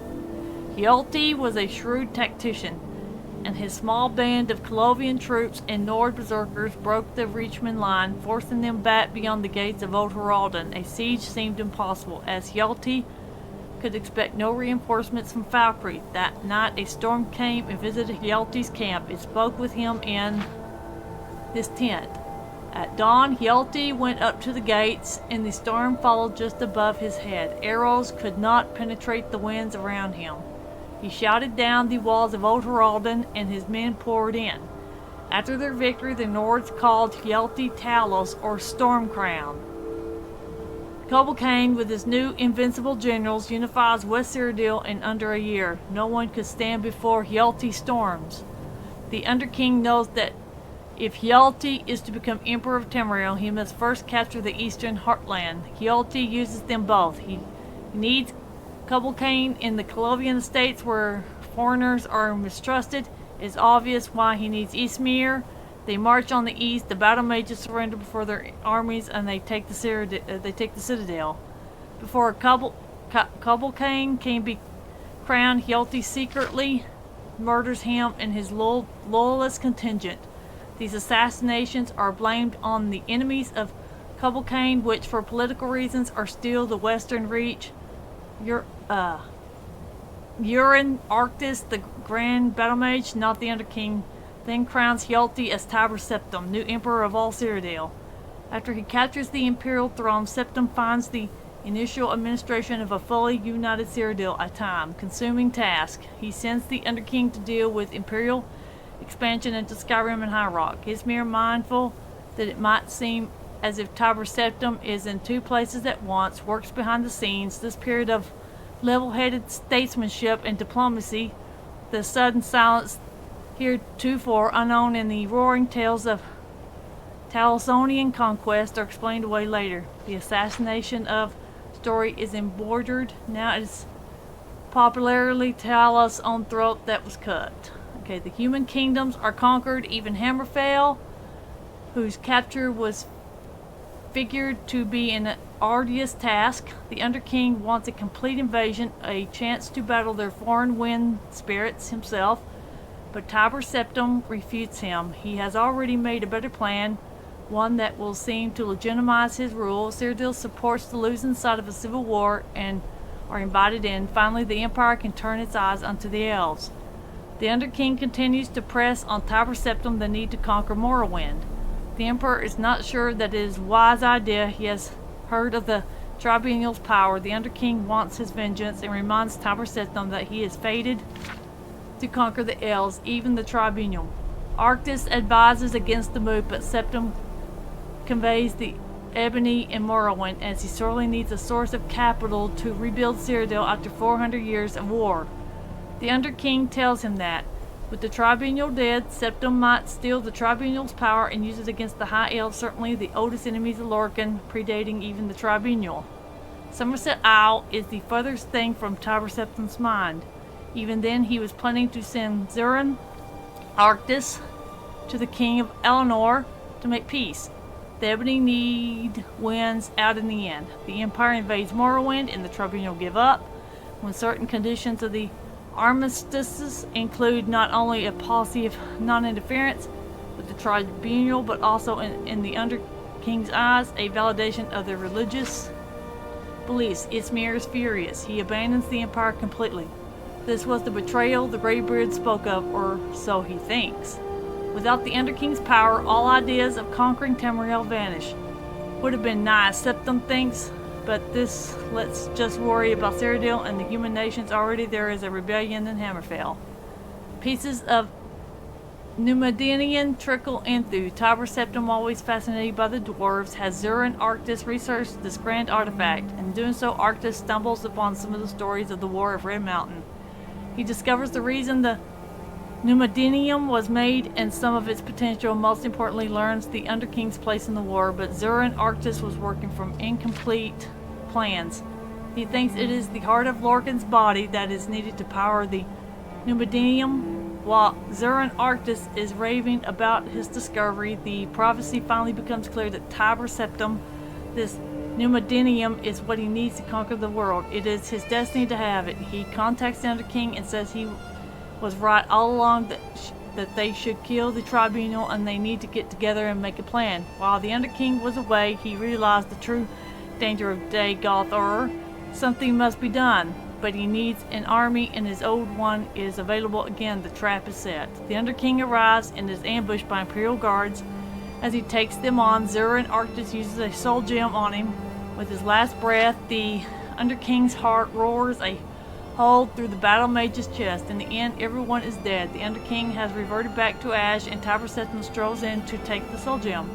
Hjalti was a shrewd tactician, and his small band of Colovian troops and Nord berserkers broke the Reachman line, forcing them back beyond the gates of Old Heraldon. A siege seemed impossible, as Hjalti could expect no reinforcements from Falkreath. That night a storm came and visited Hjalti's camp. It spoke with him in his tent. At dawn, Hjalti went up to the gates, and the storm followed just above his head. Arrows could not penetrate the winds around him. He shouted down the walls of Old Heraldon, and his men poured in. After their victory, the Nords called Hjalti Talos, or Storm Crown. Cavalcane, with his new invincible generals, unifies West Cyrodiil in under a year. No one could stand before Hjalti storms. The Underking knows that if Hjalti is to become Emperor of Tamriel, he must first capture the Eastern Heartland. Hjalti uses them both. He needs Cavalcane in the Colovian estates where foreigners are mistrusted. It is obvious why he needs Ysmir. They march on the east. The battle mages surrender before their armies, and they take the citadel. Before Cavalcane can be crowned, Hjalti secretly murders him and his loyalist contingent. These assassinations are blamed on the enemies of Cavalcane, which for political reasons are still the Western Reach. Urin Arctis, the Grand Battle Mage, not the Underking, then crowns Hjalti as Tiber Septim, new emperor of all Cyrodiil. After he captures the imperial throne, Septim finds the initial administration of a fully united Cyrodiil a time-consuming task. He sends the Underking to deal with imperial expansion into Skyrim and High Rock. Ismir, mindful that it might seem as if Tiber Septim is in two places at once, works behind the scenes. This period of level-headed statesmanship and diplomacy, the sudden silence heretofore unknown in the roaring tales of Talsonian conquest, are explained away later. The assassination of story is embroidered. Now it's popularly Talos' own throat that was cut. Okay, the human kingdoms are conquered, even Hammerfell, whose capture was figured to be an arduous task. The Underking wants a complete invasion, a chance to battle their foreign wind spirits himself, but Tiber Septim refutes him. He has already made a better plan, one that will seem to legitimize his rule. Cyrodiil supports the losing side of a civil war and are invited in. Finally, the Empire can turn its eyes onto the Elves. The Underking continues to press on Tiber Septim the need to conquer Morrowind. The Emperor is not sure that it is a wise idea. He has heard of the Tribunal's power. The Underking wants his vengeance and reminds Tiber Septim that he is fated to conquer the Elves, even the Tribunal. Arctis advises against the move, but Septim conveys the ebony in Morrowind as he sorely needs a source of capital to rebuild Cyrodiil after 400 years of war. The Underking tells him that, with the Tribunal dead, Septim might steal the Tribunal's power and use it against the High Elves, certainly the oldest enemies of Lorkhan, predating even the Tribunal. Somerset Isle is the furthest thing from Tiber Septim's mind. Even then, he was planning to send Zurin Arctis to the King of Eleanor to make peace. The Ebony Need wins out in the end. The Empire invades Morrowind and the Tribunal give up when certain conditions of the armistices include not only a policy of non-interference with the Tribunal, but also in the Underking's eyes, a validation of their religious beliefs. Ismir is furious. He abandons the Empire completely. This was the betrayal the Greybeard spoke of, or so he thinks. Without the Underking's power, all ideas of conquering Tamriel vanish. Would have been nice, Septim thinks, but this let's just worry about Cyrodiil and the human nations. Already there is a rebellion in Hammerfell. Pieces of Numidian trickle in through. Tiber Septim, always fascinated by the dwarves, has Zurin Arctis research this grand artifact. In doing so, Arctis stumbles upon some of the stories of the War of Red Mountain. He discovers the reason the Numidium was made and some of its potential. Most importantly, learns the Underking's place in the war, but Zurin Arctis was working from incomplete plans. He thinks it is the heart of Lorkhan's body that is needed to power the Numidium. While Zurin Arctis is raving about his discovery, the prophecy finally becomes clear that Tiber Septim, this Numidium, is what he needs to conquer the world. It is his destiny to have it. He contacts the Underking and says he was right all along that they should kill the Tribunal and they need to get together and make a plan. While the Underking was away, he realized the true danger of Dagothor. Something must be done, but he needs an army and his old one is available again. The trap is set. The Underking arrives and is ambushed by Imperial guards. As he takes them on, Zurin Arctis uses a soul gem on him. With his last breath, the Underking's heart roars a hole through the battle mage's chest. In the end, everyone is dead. The Underking has reverted back to ash, and Tiber Septim strolls in to take the soul gem.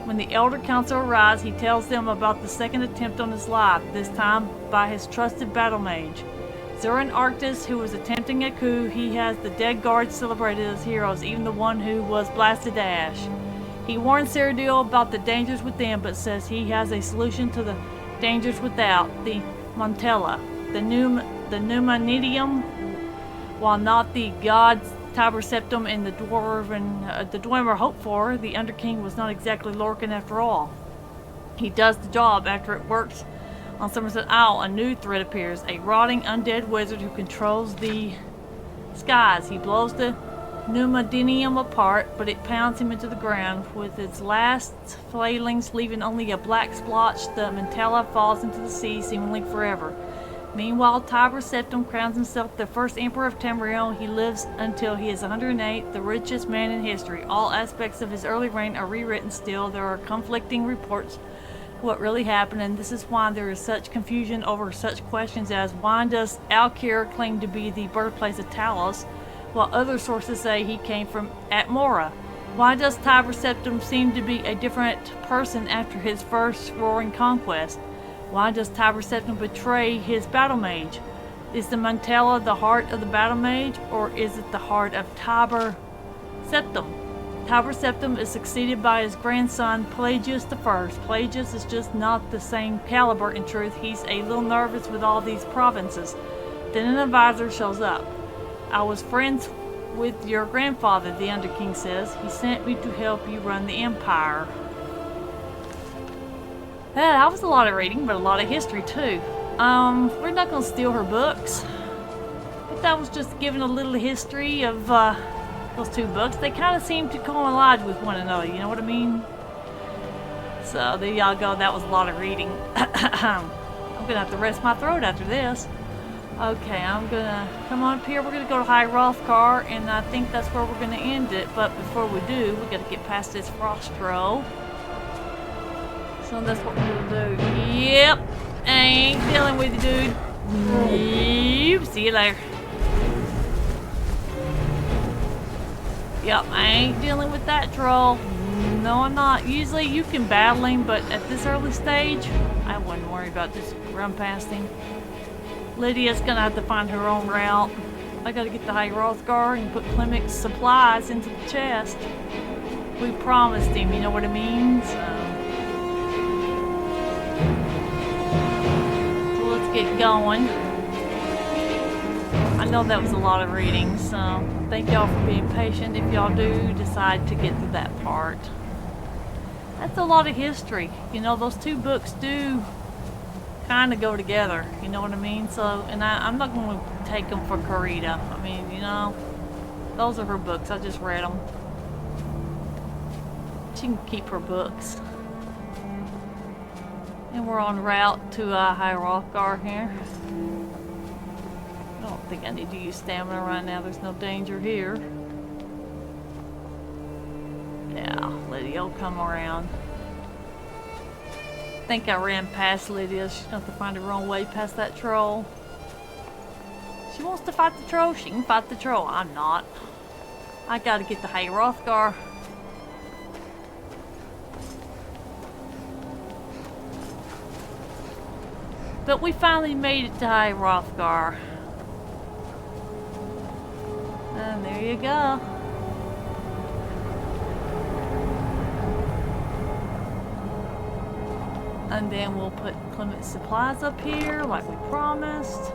When the Elder Council arrives, he tells them about the second attempt on his life, this time by his trusted battle mage. Zurin Arctis, who was attempting a coup, he has the dead guards celebrated as heroes, even the one who was blasted to ash. He warns Cyrodiil about the dangers within, but says he has a solution to the dangers without. The Montella, the Numanidium, while not the gods Tiber Septim and the Dwemer hoped for, the Underking was not exactly Lorkhan after all. He does the job. After it works on Somerset Isle, a new threat appears, a rotting undead wizard who controls the skies. He blows the Numidium apart, but it pounds him into the ground. With its last flailings leaving only a black splotch, the Mantella falls into the sea, seemingly forever. Meanwhile, Tiber Septim crowns himself the first emperor of Tamriel. He lives until he is 108, the richest man in history. All aspects of his early reign are rewritten still. There are conflicting reports what really happened, and this is why there is such confusion over such questions as why does Alkir claim to be the birthplace of Talos, while other sources say he came from Atmora? Why does Tiber Septim seem to be a different person after his first roaring conquest? Why does Tiber Septim betray his battle mage? Is the Mantella the heart of the battle mage, or is it the heart of Tiber Septim? Tiber Septim is succeeded by his grandson Pelagius I. Pelagius is just not the same caliber in truth. He's a little nervous with all these provinces. Then an advisor shows up. I was friends with your grandfather, the Underking says. He sent me to help you run the empire. Yeah, that was a lot of reading, but a lot of history too. We're not going to steal her books. But that was just giving a little history of those two books. They kind of seem to coincide with one another, you know what I mean? So there y'all go, that was a lot of reading. I'm going to have to rest my throat after this. Okay, I'm going to come on up here. We're going to go to High Rothgar, and I think that's where we're going to end it. But before we do, we got to get past this frost row. So that's what we're going to do. Yep, I ain't dealing with you, dude. Yep, see you later. Yep, I ain't dealing with that troll. No, I'm not. Usually you can battle him, but at this early stage, I wouldn't worry about just run past him. Lydia's gonna have to find her own route. I gotta get the High Rothgar and put Clemic's supplies into the chest. We promised him, you know what I mean? So let's get going. I know that was a lot of reading, so thank y'all for being patient if y'all do decide to get to that part. That's a lot of history. You know, those two books do kind of go together, you know what I mean? So, and I'm not going to take them for Karita. I mean, you know, those are her books. I just read them. She can keep her books. And we're en route to High Rothgar here. I don't think I need to use stamina right now. There's no danger here. Yeah, Lydia'll come around. I think I ran past Lydia. She's going to have to find her own way past that troll. She wants to fight the troll. She can fight the troll. I'm not. I got to get the High Rothgar. But we finally made it to High Rothgar. And there you go. And then we'll put Clemic's supplies up here like we promised.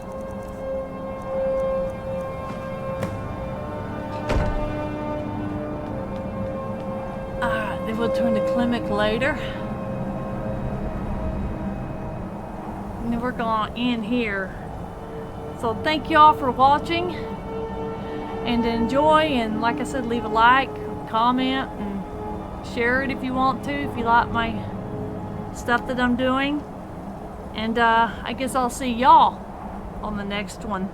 Alright, then we'll turn to Clemic later. And then we're going to end here. So thank y'all for watching. And enjoy, and like I said, leave a like, comment, and share it if you want to, if you like my stuff that I'm doing. And I guess I'll see y'all on the next one.